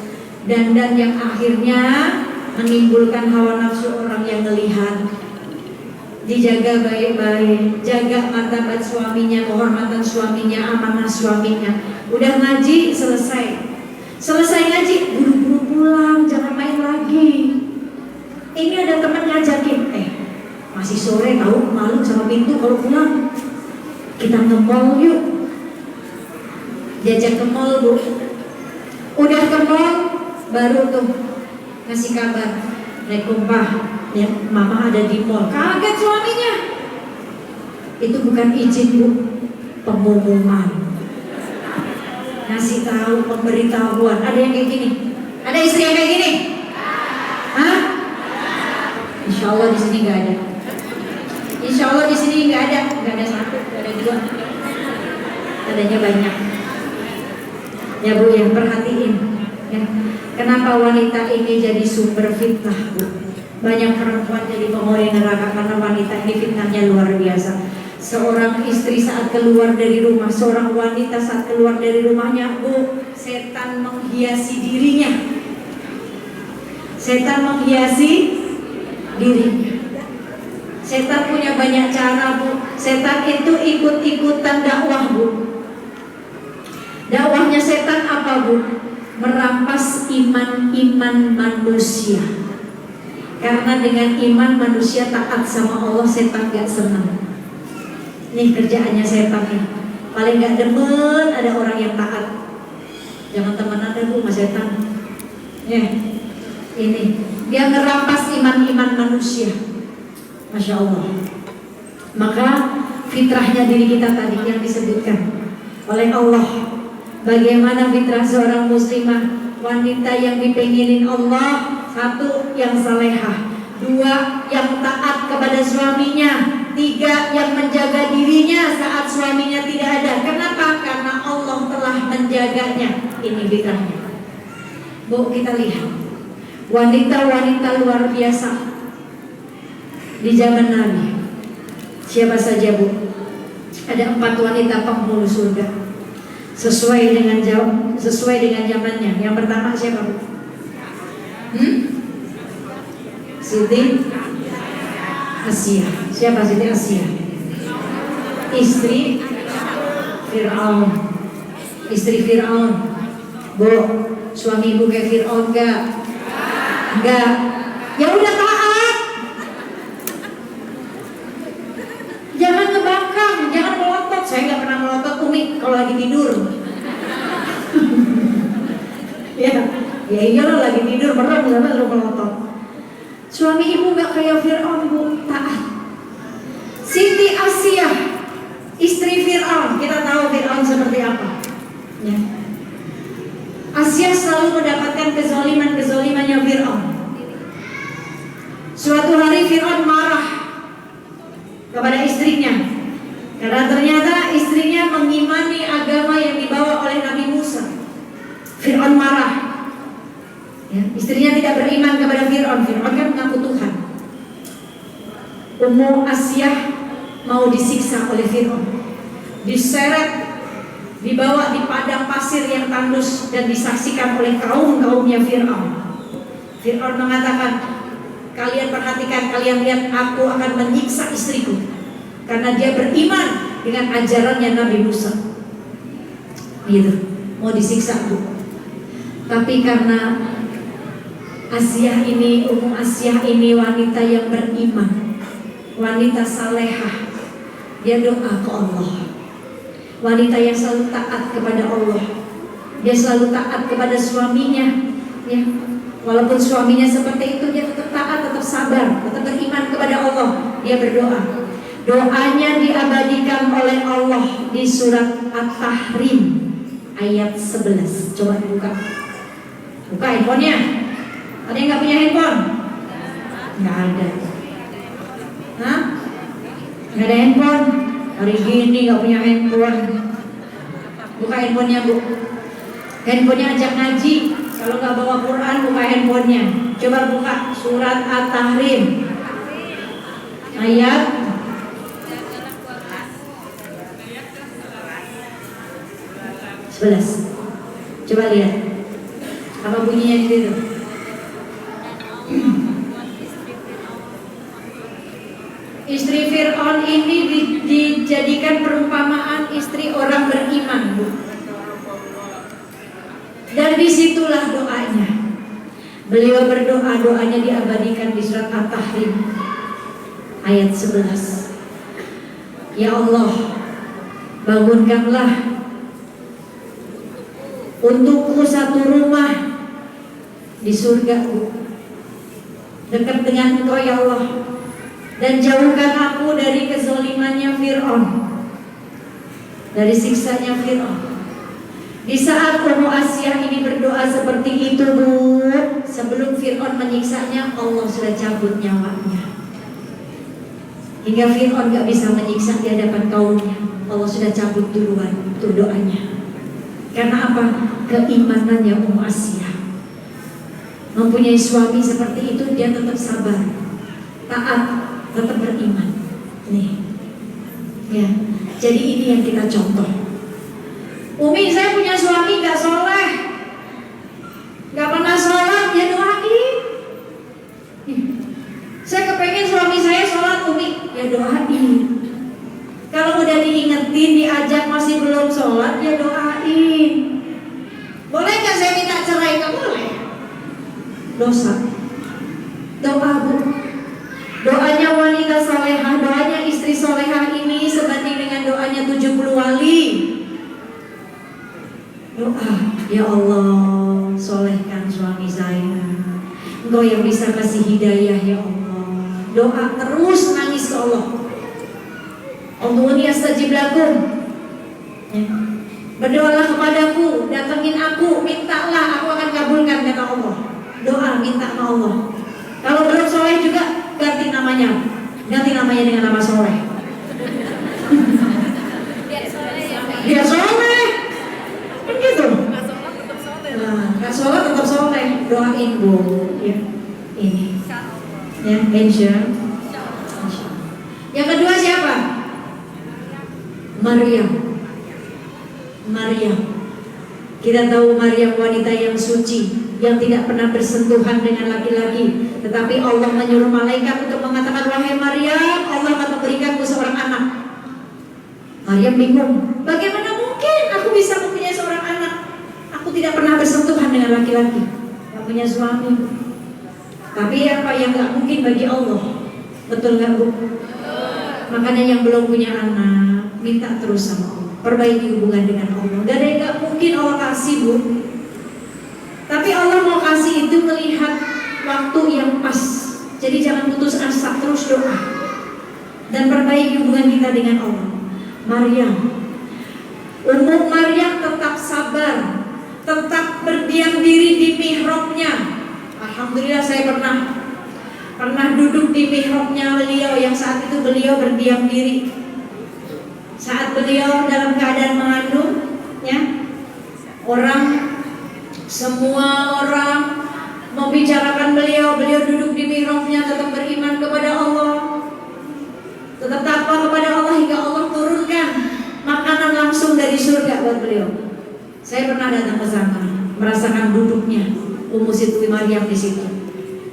dandan yang akhirnya menimbulkan hawa nafsu orang yang melihat. Dijaga baik-baik, jaga martabat suaminya, kehormatan suaminya, amanah suaminya. Udah ngaji selesai ngaji buru-buru pulang, jangan main lagi. Ini ada teman ngajakin, masih sore tahu, malu sama pintu kalau pulang. Kita ke mall yuk. Diajak ke mall, Bu. Udah ke mall baru tuh ngasih kabar, Assalamualaikum Pak, ya Mama ada di mall. Kaget suaminya. Itu bukan izin, Bu, pengumuman. Ngasih tahu, pemberitahuan. Ada yang kayak gini? Ada istri yang kayak gini? Hah? Insya Allah di sini nggak ada. Insya Allah di sini nggak ada satu, nggak ada dua. adanya banyak. Ya Bu ya, perhatiin ya. Kenapa wanita ini jadi sumber fitnah Bu? Banyak perempuan jadi penghuni neraka karena wanita ini fitnahnya luar biasa. Seorang istri saat keluar dari rumah, seorang wanita saat keluar dari rumahnya Bu, setan menghiasi dirinya. Setan menghiasi dirinya. Setan punya banyak cara Bu. Setan itu ikut-ikutan dakwah Bu. Dakwahnya setan apa Bu? Merampas iman manusia. Karena dengan iman manusia taat sama Allah, setan gak senang. Nih kerjaannya setan nih. Paling gak demen ada orang yang taat. Jangan temenan deh Bu sama setan. Ini dia ngerampas iman manusia. Masya Allah. Maka fitrahnya diri kita tadi yang disebutkan oleh Allah. Bagaimana fitrah seorang muslimah, wanita yang dipenginin Allah. Satu, yang salehah. Dua, yang taat kepada suaminya. Tiga, yang menjaga dirinya saat suaminya tidak ada. Kenapa? Karena Allah telah menjaganya. Ini fitrahnya. Bu, kita lihat wanita-wanita luar biasa di zaman Nabi. Siapa saja Bu? Ada 4 wanita penghulu surga sesuai dengan zamannya. Yang pertama siapa Bu? Siti Asia. Siapa Siti Asia? Istri Fir'aun. Istri Fir'aun. Bu, suami ibu kayak Fir'aun enggak? Enggak. Ya udah taat. Jangan ngebangkang, jangan melotot. Saya nggak pernah melotot Umi kalau lagi tidur. Ya iyalah lagi tidur merem sama lu melotot. Suami ibu nggak kayak Fir'aun Bu, taat. Siti Asia, istri Fir'aun. Kita tahu Fir'aun seperti apa. Ya. Asia selalu mendapatkan kezalimannya Fir'aun. Suatu hari Fir'aun marah kepada istrinya karena ternyata istrinya mengimani agama yang dibawa oleh Nabi Musa. Fir'aun marah ya, istrinya tidak beriman kepada Fir'aun. Fir'aun kan mengaku Tuhan. Ummu Asia mau disiksa oleh Fir'aun, diseret, dibawa di padang pasir yang tandus dan disaksikan oleh kaumnya Fir'aun. Fir'aun mengatakan, kalian perhatikan, kalian lihat, aku akan menyiksa istriku karena dia beriman dengan ajarannya Nabi Musa. Gitu, mau disiksa Bu. Tapi karena Ummu Asia ini wanita yang beriman, wanita salehah, dia doa ke Allah. Wanita yang selalu taat kepada Allah, dia selalu taat kepada suaminya ya. Walaupun suaminya seperti itu, dia tetap taat, tetap sabar, tetap beriman kepada Allah. Dia berdoa. Doanya diabadikan oleh Allah di surat At-Tahrim ayat 11. Coba dibuka. Buka handphonenya. Ada yang gak punya handphone? Gak ada. Hah? Gak ada handphone? Hari gini gak punya handphone. Buka handphonenya Bu. Handphonenya ajak ngaji. Kalau gak bawa Quran, buka handphonenya. Coba buka surat At-Tahrim ayat 11. Coba lihat apa bunyinya di situ. Istri Fir'aun ini dijadikan perumpamaan istri orang beriman Bu. Dan disitulah doanya. Beliau berdoa, doanya diabadikan di surat At-Tahrim ayat 11. Ya Allah, bangunkanlah untukku satu rumah di surga dekat dengan Engkau ya Allah, dan jauhkan aku dari kezalimannya Fir'aun, dari siksanya Fir'aun. Di saat Ummu Asia ini berdoa seperti itu Bu, sebelum Fir'aun menyiksanya, Allah sudah cabut nyawanya. hingga Fir'aun gak bisa menyiksa di hadapan kaumnya. Allah sudah cabut duluan itu doanya. Karena apa? Keimanannya Ummu Asiyah. Mempunyai suami seperti itu, dia tetap sabar, taat, tetap beriman. Nih, ya. Jadi ini yang kita contoh. Umi, saya punya suami gak soleh, gak pernah sholat, ya doain. Saya kepengen suami saya sholat, Umi, ya doain. Kalau udah diingetin, diajak masih belum sholat, ya doain. Boleh gak saya minta cerai? Gak boleh. Dosa. Doa, Bu. Doanya wanita solehah, doanya istri solehah ini sebanding dengan doanya 70 wali. Doa, ya Allah, solehkan suami saya. Engkau yang bisa kasih hidayah, ya Allah. Doa terus, nangis ke Allah. Allahumma astajib lakum. Berdoalah kepadaku, datengin aku, mintalah, aku akan kabulkan, kata Allah. Doa, minta sama Allah. Kalau belum soleh juga, ganti namanya dengan nama soleh. Dia soleh, kan gitu. Gak sholat tetap soleh. Doain, Bu, ya. Ini, ya, insya. Yang kedua siapa? Maryam. Kita tahu Maryam wanita yang suci, yang tidak pernah bersentuhan dengan laki-laki, tetapi Allah menyuruh malaikat untuk mengatakan, wahai Maryam, Allah akan memberikanmu seorang anak. Maryam bingung, bagaimana mungkin aku bisa mempunyai seorang anak? Aku tidak pernah bersentuhan dengan laki-laki, gak punya suami. Tapi apa yang gak mungkin bagi Allah? Betul gak, Bu? Makanya yang belum punya anak, minta terus sama Allah, perbaiki hubungan dengan Allah. Gak ada yang gak mungkin Allah kasih, Bu. Tapi Allah mau kasih itu melihat waktu yang pas. Jadi jangan putus asa, terus doa dan perbaiki hubungan kita dengan Allah. Ummu Maryam tetap sabar, tetap berdiam diri di mihrabnya. Alhamdulillah saya pernah duduk di mihrabnya beliau, yang saat itu beliau berdiam diri. Saat beliau dalam keadaan mengandung, ya, semua orang membicarakan beliau duduk di mihrabnya, tetap beriman kepada Allah, tetap takwa kepada Allah, hingga Allah turunkan makanan langsung dari surga buat beliau. Saya pernah datang ke sana, merasakan duduknya Ummu Siti Maryam di situ.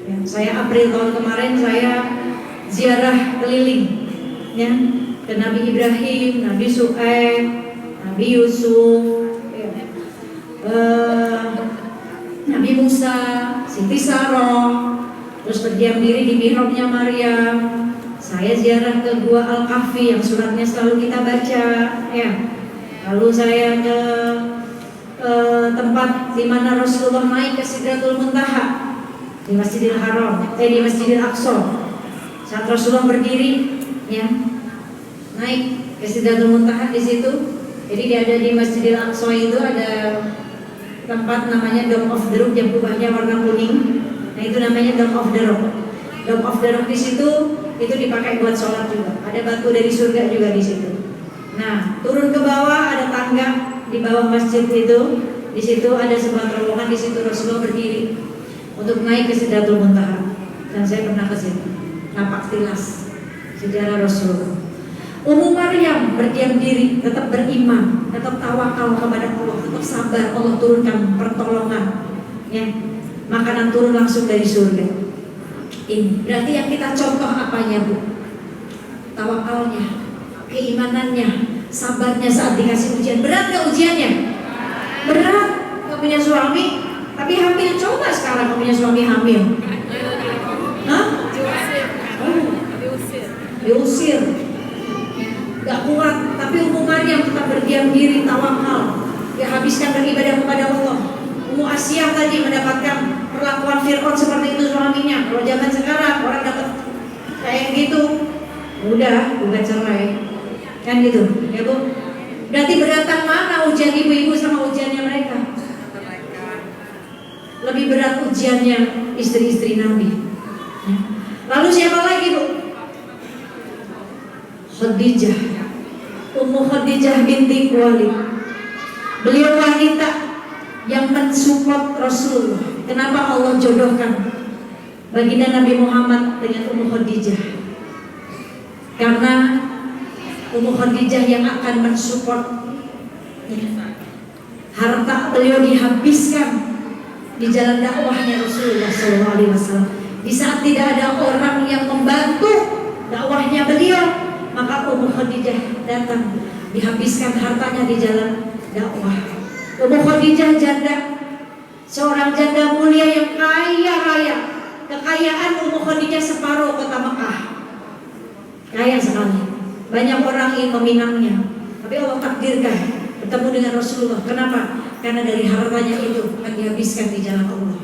Ya, saya April tahun kemarin saya ziarah keliling, ya, ke Nabi Ibrahim, Nabi Su'aib, Nabi Yusuf, ya, Nabi Musa, Siti Saroh, terus berdiam diri di mihrabnya Maryam. Saya ziarah ke Gua Al-Kahfi yang suratnya selalu kita baca, ya. Lalu saya ke tempat di mana Rasulullah naik ke Sidratul Muntaha di Masjidil Haram, di Masjidil Aqsa. Saat Rasulullah berdiri, ya, naik ke Sidratul Muntaha di situ. Jadi ada di Masjidil Aqsa itu ada tempat namanya Dome of the Rock yang kubahnya warna kuning. Nah itu namanya Dome of the Rock. Dome of the Rock di situ itu dipakai buat sholat juga. Ada batu dari surga juga di situ. Nah turun ke bawah ada tangga di bawah masjid itu. Di situ ada sebuah terowongan, di situ Rasulullah berdiri untuk naik ke Sidratul Muntaha. Dan saya pernah ke situ, nampak tilas sejarah Rasulullah. Ummu Maryam berdiam diri, tetap beriman, tetap tawakal kepada Allah, tetap sabar. Allah turunkan pertolongan, ya, makanan turun langsung dari surga. Ini berarti yang kita contoh apanya, Bu? Tawakalnya, keimanannya, sabarnya saat dikasih ujian. Berat gak ujiannya? Berat. Gak punya suami tapi hamil. Coba sekarang gak punya suami hamil. Hah? Diusir. Gak kuat. Tapi Ummu Maryam tetap berdiam diri, tawakal. Dia habiskan beribadah kepada Allah. Ummu Asiyah tadi mendapatkan perlakuan Fir'aun seperti itu suaminya. Kalau zaman sekarang orang dapat kayak gitu, udah gugat cerai, kan gitu, ya Bu? Berarti beratang mana ujian ibu-ibu sama ujiannya mereka? Lebih berat ujiannya istri-istri Nabi. Lalu siapa lagi, Bu? Khadijah, Ummu Khadijah binti Khuwailid. Beliau wanita yang mensupport Rasulullah. Kenapa Allah jodohkan baginda Nabi Muhammad dengan Ummu Khadijah? Karena Ummu Khadijah yang akan mensupport. Harta beliau dihabiskan di jalan dakwahnya Rasulullah SAW. Di saat tidak ada orang yang membantu dakwahnya beliau, maka Ummu Khadijah datang, dihabiskan hartanya di jalan dakwah. Ummu Khadijah janda, seorang janda mulia yang kaya raya. Kekayaan Ummu Khadijah separuh kota Mekah. Kaya sekali. Banyak orang yang meminangnya, tapi Allah takdirkan bertemu dengan Rasulullah. Kenapa? Karena dari hartanya itu akan dihabiskan di jalan Allah.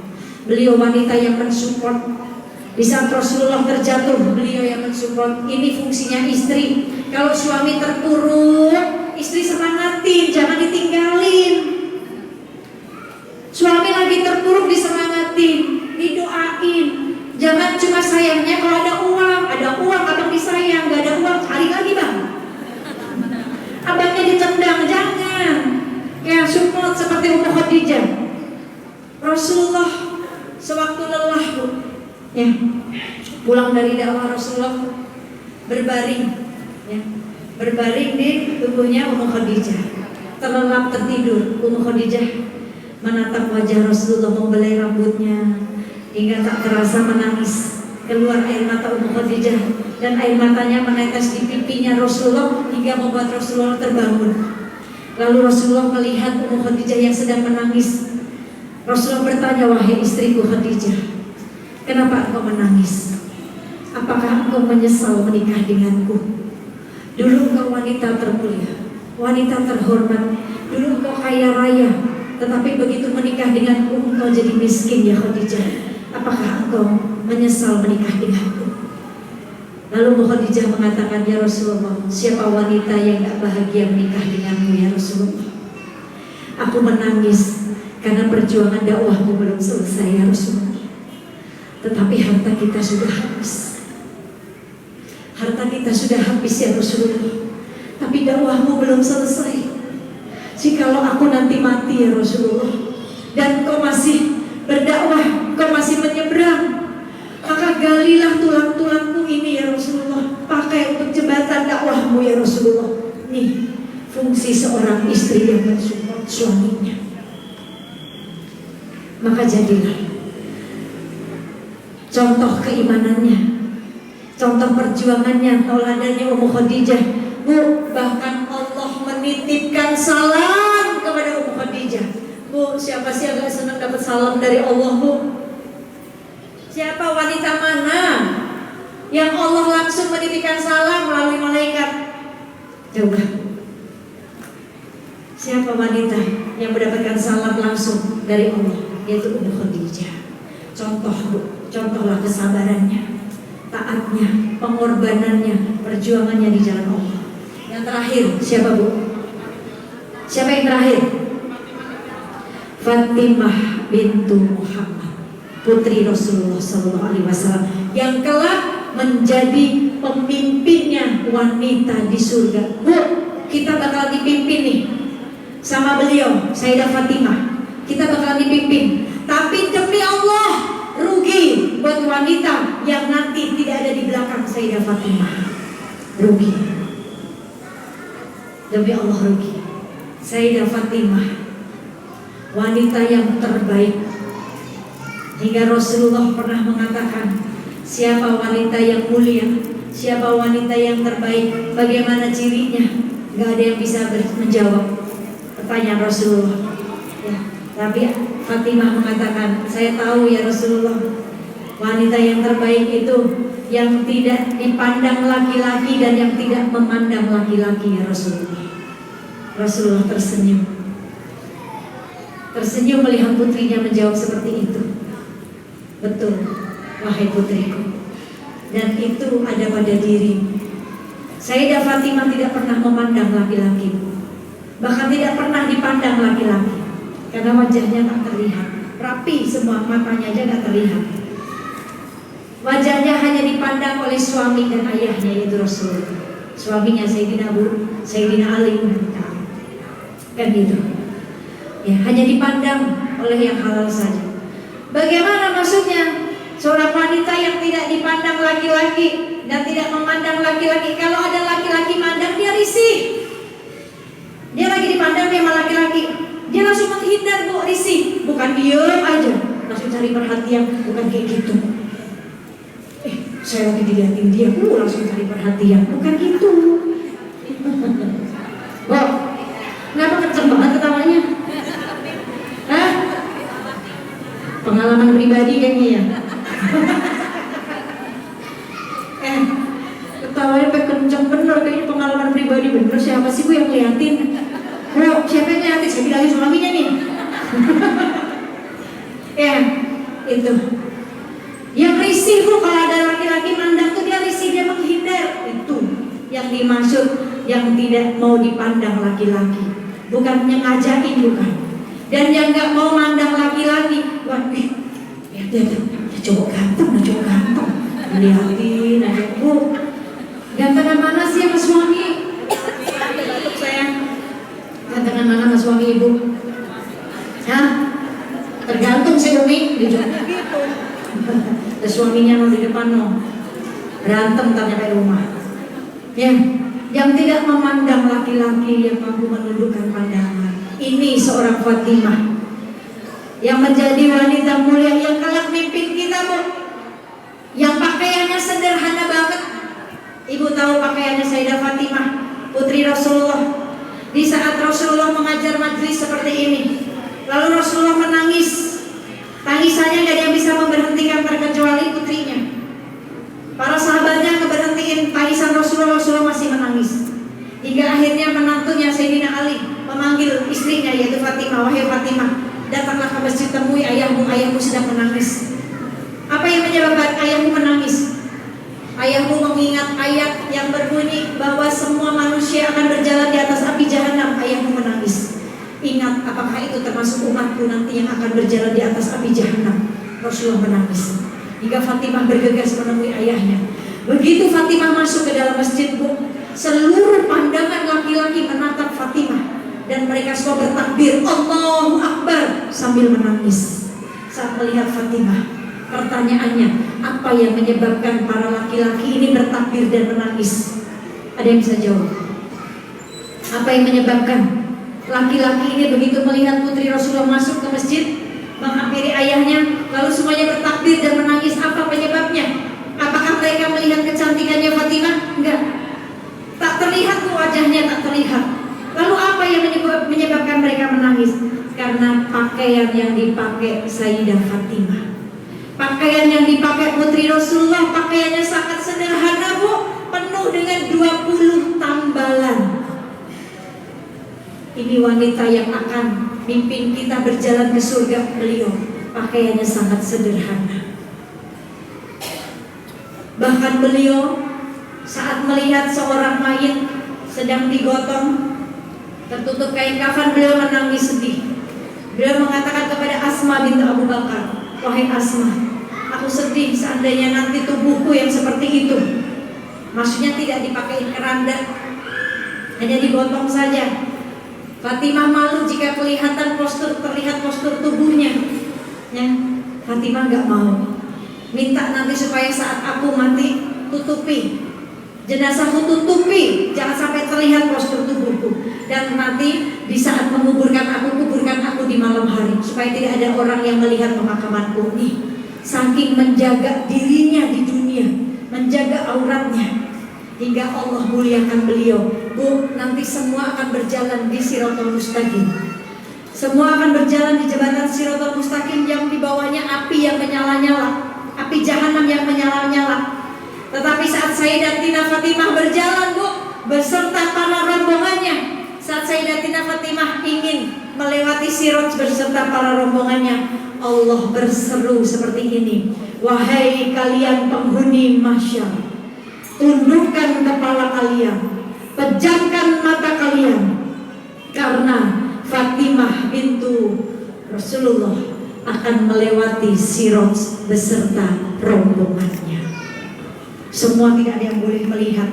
Beliau wanita yang mensupport. Di saat Rasulullah terjatuh, beliau yang mensupport. Ini fungsinya istri. Kalau suami terpuruk, istri semangatin, jangan ditinggalin. Suami lagi terpuruk, disemangatin, didoain. Jangan cuma sayangnya kalau ada uang abang disayang, gak ada uang cari lagi bang. Abangnya ditendang, jangan. Ya support seperti Ummu Khadijah. Rasulullah sewaktu lelah, Bu, ya, pulang dari dakwah Rasulullah berbaring, ya, berbaring di tubuhnya Ummu Khadijah, terlelap tertidur. Ummu Khadijah menatap wajah Rasulullah, membelai rambutnya hingga tak terasa menangis. Keluar air mata Ummu Khadijah dan air matanya menetes di pipinya Rasulullah hingga membuat Rasulullah terbangun. Lalu Rasulullah melihat Ummu Khadijah yang sedang menangis. Rasulullah bertanya, wahai istriku Khadijah, kenapa engkau menangis? Apakah engkau menyesal menikah denganku? Dulu engkau wanita termulia, wanita terhormat. Dulu engkau kaya raya, tetapi begitu menikah denganku engkau jadi miskin ya Khadijah. Apakah engkau menyesal menikah denganku? Lalu Ummu Khadijah mengatakan, ya Rasulullah, siapa wanita yang gak bahagia menikah denganmu ya Rasulullah? Aku menangis karena perjuangan dakwahmu belum selesai ya Rasulullah. Tetapi harta kita sudah habis. Harta kita sudah habis ya Rasulullah. Tapi dakwahmu belum selesai. Jikalau aku nanti mati ya Rasulullah, dan kau masih berdakwah, kau masih menyeberang, maka galilah tulang-tulangku ini ya Rasulullah, pakai untuk jembatan dakwahmu ya Rasulullah. Nih fungsi seorang istri yang mensupport suaminya. Maka jadilah contoh keimanannya, contoh perjuangannya, teladannya Ummu Khadijah. Bu, bahkan Allah menitipkan salam kepada Ummu Khadijah. Bu, siapa sih yang gak senang dapat salam dari Allah, Bu? Siapa wanita mana yang Allah langsung menitipkan salam melalui malaikat? Coba, siapa wanita yang mendapatkan salam langsung dari Allah? Yaitu Ummu Khadijah. Contoh, Bu, contohlah kesabarannya, taatnya, pengorbanannya, perjuangannya di jalan Allah. Yang terakhir siapa, Bu? Siapa yang terakhir? Fatimah bintu Muhammad, putri Rasulullah SAW, yang kelak menjadi pemimpinnya wanita di surga. Bu, kita bakal dipimpin nih sama beliau, Sayyidah Fatimah. Kita bakal dipimpin. Tapi demi Allah, rugi buat wanita yang nanti tidak ada di belakang Sayyidah Fatimah. Rugi. Demi Allah rugi. Sayyidah Fatimah, wanita yang terbaik. Hingga Rasulullah pernah mengatakan, siapa wanita yang mulia, siapa wanita yang terbaik, bagaimana cirinya? Gak ada yang bisa menjawab pertanyaan Rasulullah, ya. Tapi Fatimah mengatakan, saya tahu ya Rasulullah, wanita yang terbaik itu yang tidak dipandang laki-laki dan yang tidak memandang laki-laki ya Rasulullah. Rasulullah tersenyum. Tersenyum melihat putrinya menjawab seperti itu. Betul, wahai putriku. Dan itu ada pada dirimu. Sayyidah Fatimah tidak pernah memandang laki-laki, bahkan tidak pernah dipandang laki-laki, karena wajahnya tak terlihat. Rapi semua, matanya aja tak terlihat. Wajahnya hanya dipandang oleh suami dan ayahnya, yaitu Rasulullah. suaminya Sayyidina Ali bin Thalib. Kan gitu. Ya, hanya dipandang oleh yang halal saja. Bagaimana maksudnya? Seorang wanita yang tidak dipandang laki-laki dan tidak memandang laki-laki. Kalau ada laki-laki mandang, dia risih. Dia lagi dipandang sama laki-laki, dia langsung menghindar, Bu, risih. Bukan diem aja, langsung cari perhatian. Bukan kayak gitu. Saya lagi dilihatin dia, langsung cari perhatian. Bukan gitu. Wow, kenapa kenceng banget ketawanya? Hah? Pengalaman pribadi kayaknya ya. Ketawanya sampai kenceng bener, kayaknya pengalaman pribadi bener. Siapa sih Bu yang ngeliatin? Bro, siapa yang ngeliatin? Saya bilangin suaminya nih. Ya, itu. Yang risih Bu, kalau ada laki-laki mandang tuh dia risih, dia menghindar. Itu yang dimaksud, yang tidak mau dipandang laki-laki. Bukan yang ngajakin, bukan. Dan yang gak mau mandang laki-laki, wah, dia cowok ganteng, lihatin aja. Bu, gantengan mana sih sama suami? Batuk sayang. Gantengan mana sama suami Ibu? Hah? Tergantung sih Umi. Ada suaminya di depan berantem tanya sampai rumah. Ya, yang tidak memandang laki-laki, yang mampu menundukkan pandangan. Ini seorang Fatimah yang menjadi wanita mulia yang kelak mimpin kita, Bu. Yang pakaiannya sederhana banget. Ibu tahu pakaiannya Sayyidah Fatimah, putri Rasulullah. Di saat Rasulullah mengajar majelis seperti ini, lalu Rasulullah menangis. Tangisannya gak ada yang bisa memberhentikan terkecuali putrinya. Para sahabatnya ngeberhentiin tangisan Rasulullah masih menangis. Hingga akhirnya menantunya Sayyidina Ali memanggil istrinya yaitu Fatimah, wahai Fatimah, datanglah ke masjid, temui ayahmu sedang menangis. Apa yang menyebabkan ayahmu menangis? Ayahmu mengingat ayat yang berbunyi bahwa semua manusia akan berjalan di atas api jahanam. Ayahmu menangis. Ingat, apakah itu termasuk umatku nanti yang akan berjalan di atas api jahanam? Rasulullah menangis. Hingga Fatimah bergegas menemui ayahnya. Begitu Fatimah masuk ke dalam masjid, Bu, seluruh pandangan laki-laki menatap Fatimah. Dan mereka semua bertakbir Allahu Akbar sambil menangis saat melihat Fatimah. Pertanyaannya, apa yang menyebabkan para laki-laki ini bertakbir dan menangis? Ada yang bisa jawab? Apa yang menyebabkan laki-laki ini begitu melihat putri Rasulullah masuk ke masjid, menghampiri ayahnya, lalu semuanya bertakbir dan menangis? Apa penyebabnya? Apakah mereka melihat kecantikannya Fatimah? Enggak. Tak terlihat wajahnya, tak terlihat. Lalu apa yang menyebabkan mereka menangis? Karena pakaian yang dipakai Sayyidah Fatimah. Pakaian yang dipakai putri Rasulullah, pakaiannya sangat sederhana, Bu, penuh dengan 20 tambalan. Ini wanita yang akan mimpin kita berjalan ke surga. Beliau pakaiannya sangat sederhana. Bahkan beliau saat melihat seorang mayit sedang digotong, tertutup kain kafan, beliau menangis sedih. Beliau mengatakan kepada Asma binti Abu Bakar, wahai Asma, aku sedih seandainya nanti tubuhku yang seperti itu. Maksudnya tidak dipakai keranda, hanya digotong saja. Fatimah malu jika terlihat postur tubuhnya. Ya, Fatimah gak mau. Minta nanti supaya saat aku mati, tutupi jenazahku, tutupi, jangan sampai terlihat postur tubuhku. Dan nanti di saat kuburkan aku di malam hari, supaya tidak ada orang yang melihat pemakamanku. Nih, saking menjaga dirinya di dunia, menjaga auratnya, hingga Allah muliakan beliau. Bu, nanti semua akan berjalan di Shirathul Mustaqim. Semua akan berjalan di jembatan Shirathul Mustaqim yang di bawahnya api yang menyala-nyala, api jahanam yang menyala-nyala. Tetapi saat Sayyidatina Fatimah berjalan, Bu, beserta para rombongannya, saat Sayyidatina Fatimah ingin melewati Sirat beserta para rombongannya, Allah berseru seperti ini, wahai kalian penghuni mahsyar, tundukkan kepala kalian, pejamkan mata kalian, karena Fatimah bintu Rasulullah akan melewati Sirat beserta rombongannya. Semua tidak ada yang boleh melihat.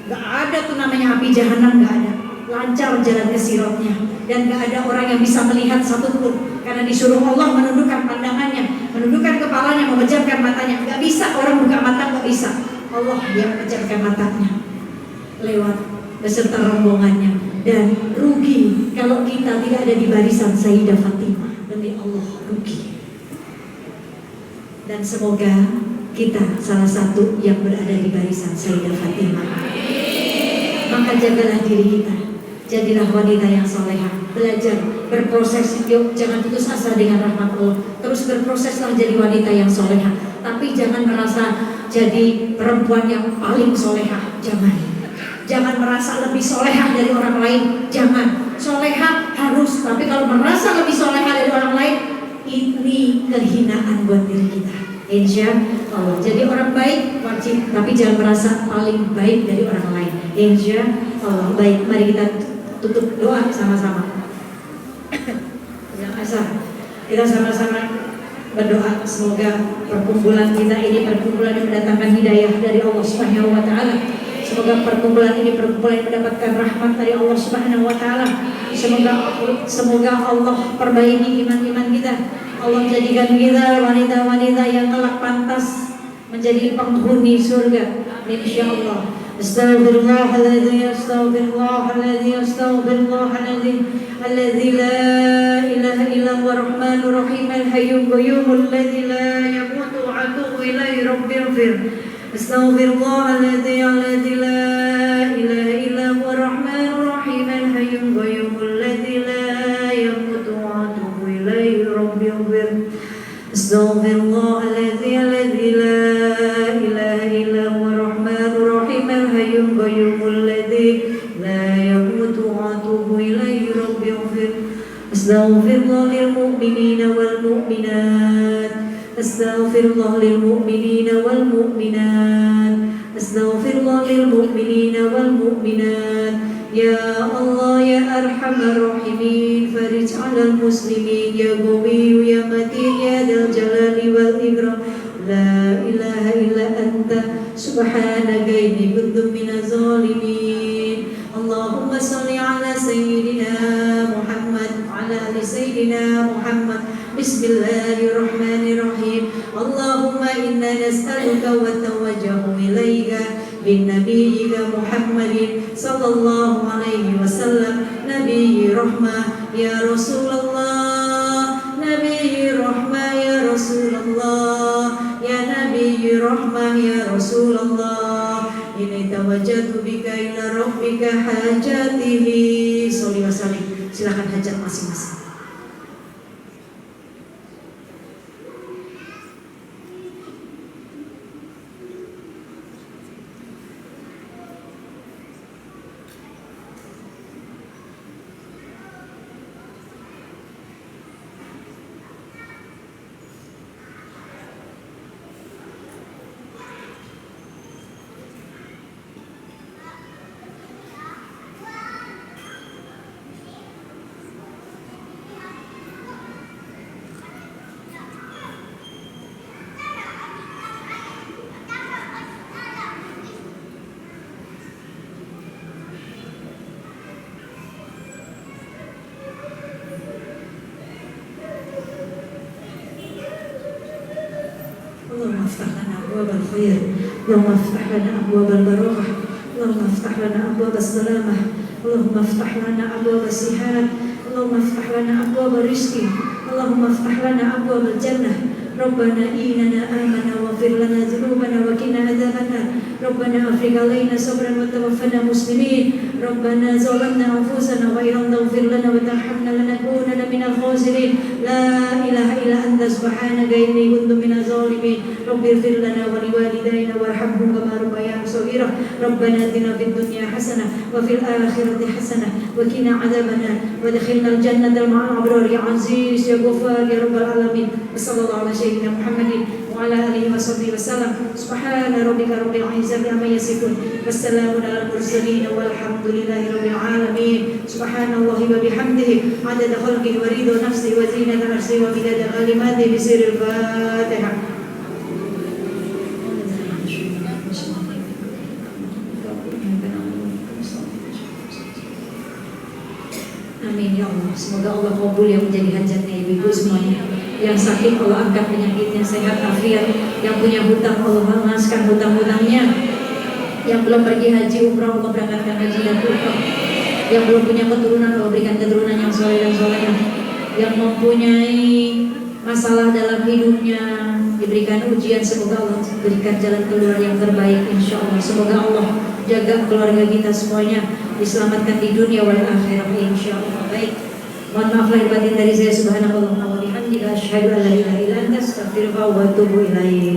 Gak ada tuh namanya api jahanam, gak ada. Lancar jalan ke sirotnya, dan gak ada orang yang bisa melihat satupun, karena disuruh Allah menundukkan pandangannya, menundukkan kepalanya, memejamkan matanya. Gak bisa orang buka mata, gak bisa. Allah yang memejamkan matanya lewat beserta rombongannya. Dan rugi kalau kita tidak ada di barisan Sayyidah Fatimah. Demi Allah rugi. Dan semoga kita salah satu yang berada di barisan Sayyidah Fatimah. Maka jagalah diri kita, jadilah wanita yang solehah. Belajar, berproses, yuk jangan putus asa dengan rahmat Allah. Terus berproseslah jadi wanita yang solehah. Tapi jangan merasa jadi perempuan yang paling solehah. Jangan merasa lebih solehah dari orang lain. Jangan. Solehah harus, tapi kalau merasa lebih solehah dari orang lain, ini kehinaan buat diri kita. Insya Allah. Jadi orang baik wajib, tapi jangan merasa paling baik dari orang lain. Insya Allah. Baik, mari kita tutup doa sama-sama. Yang asal kita sama-sama berdoa semoga perkumpulan kita ini perkumpulan yang mendatangkan hidayah dari Allah Subhanahu wa taala. Semoga perkumpulan ini perkumpulan yang mendapatkan rahmat dari Allah Subhanahu wa taala. Semoga Allah perbaiki iman-iman kita. Allah jadikan kita wanita-wanita yang kelak pantas menjadi penghuni surga. Insyaallah. Astaghfirullahaladzim, astaghfirullahaladzim, astaghfirullahaladzim. Alladzi la ilaha illa huwa rahmanur rahim al-hayyul qayyum alladzi la yamutu wa atubu ilaihi rabbighfir. Astaghfirullahaladzim, alladzi la ilaha illa huwa rahmanur rahim al-hayyul qayyum alladzi la yamutu wa atubu ilaihi rabbighfir. Astaghfirullahaladzim, alladzi la ilaha illa huwa rahmanur rahim al-hayyul qayyum alladzi la yamutu wa atubu ilaihi rabbighfir. Astaghfirullah lil mu'minina wal mu'minat. Astaghfirullah lil mu'minina wal mu'minat. Astaghfirullah lil mu'minina wal mu'minat. Ya Allah ya arhamar rahimin, farij 'alal muslimin, ya qawiyyu ya matin ya dzal jalali wal ikram. La ilaha illa anta subhanaka inni kuntu minaz zalimin. Allahumma shalli 'ala sayyidina Muhammad wa 'ala ali sayyidina Muhammad. Bismillahirrahmanirrahim. Allahumma inna nas'aluka wa tawajjahu ilaika bin nabiyyika Muhammadin sallallahu alaihi wasallam, nabiyyi rahmah ya Rasulullah, nabiyyi rahmah ya Rasulullah, ya nabiyyi rahmah ya Rasulullah. Ini tawajjatu bika ila rabbika hajatihi. Sholli wa sallim. Silakan hajat masing-masing. اللهم افتح لنا أبواب الخير، اللهم افتح لنا أبواب البركة، اللهم افتح لنا أبواب السلامة، اللهم افتح لنا أبواب الصحة، اللهم افتح لنا أبواب الرزق، اللهم افتح لنا أبواب الجنة. ربنا إننا آمنا واغفر لنا ذنوبنا وقنا عذاب النار. ربنا أفرغ علينا صبرا وتوفنا مسلمين. ربنا ظلمنا أنفسنا وإن لم تغفر لنا وترحمنا لنكونن من الخاسرين. لا إله إلا أنت سبحانك إني كنت من الظالمين. رب اغفر لنا ولوالدينا وارحمهم كما ربيانا صغيرا. ربنا آتنا في الدنيا حسنة وفي الآخرة حسنة وقنا عذاب النار وادخلنا الجنة مع الأبرار يا عزيز يا غفار يا رب العالمين. وصلى الله على سيدنا محمد وعلى آله وصحبه وسلم. سبحان ربك رب العزة عما يصفون والسلام على المرسلين والحمد لله رب العالمين. سبحان الله وبحمده عدد خلقه ورضا نفسه وزينة عرشه ومداد كلماته بسر الفاتحة. Amin ya Allah. Semoga Allah kabul yang menjadi hajatnya ibu-ibu semuanya. Yang sakit Allah angkat penyakitnya, sehat afiat. Yang punya hutang Allah lunaskan hutang-hutangnya. Yang belum pergi haji umrah Allah berangkatkan haji dan umrah. Yang belum punya keturunan Allah berikan keturunan yang soleh dan solehah. Yang mempunyai masalah dalam hidupnya diberikan ujian, semoga Allah berikan jalan keluar yang terbaik insya Allah. Semoga Allah jaga keluarga kita semuanya diselamatkan di dunia wal akhirah insya Allah. Baik, mohon maaf lahir batin dari saya. Subhanallah wa bihamdihi, asyhadu an la ilaha illa anta, astaghfiruka wa atubu ilaik.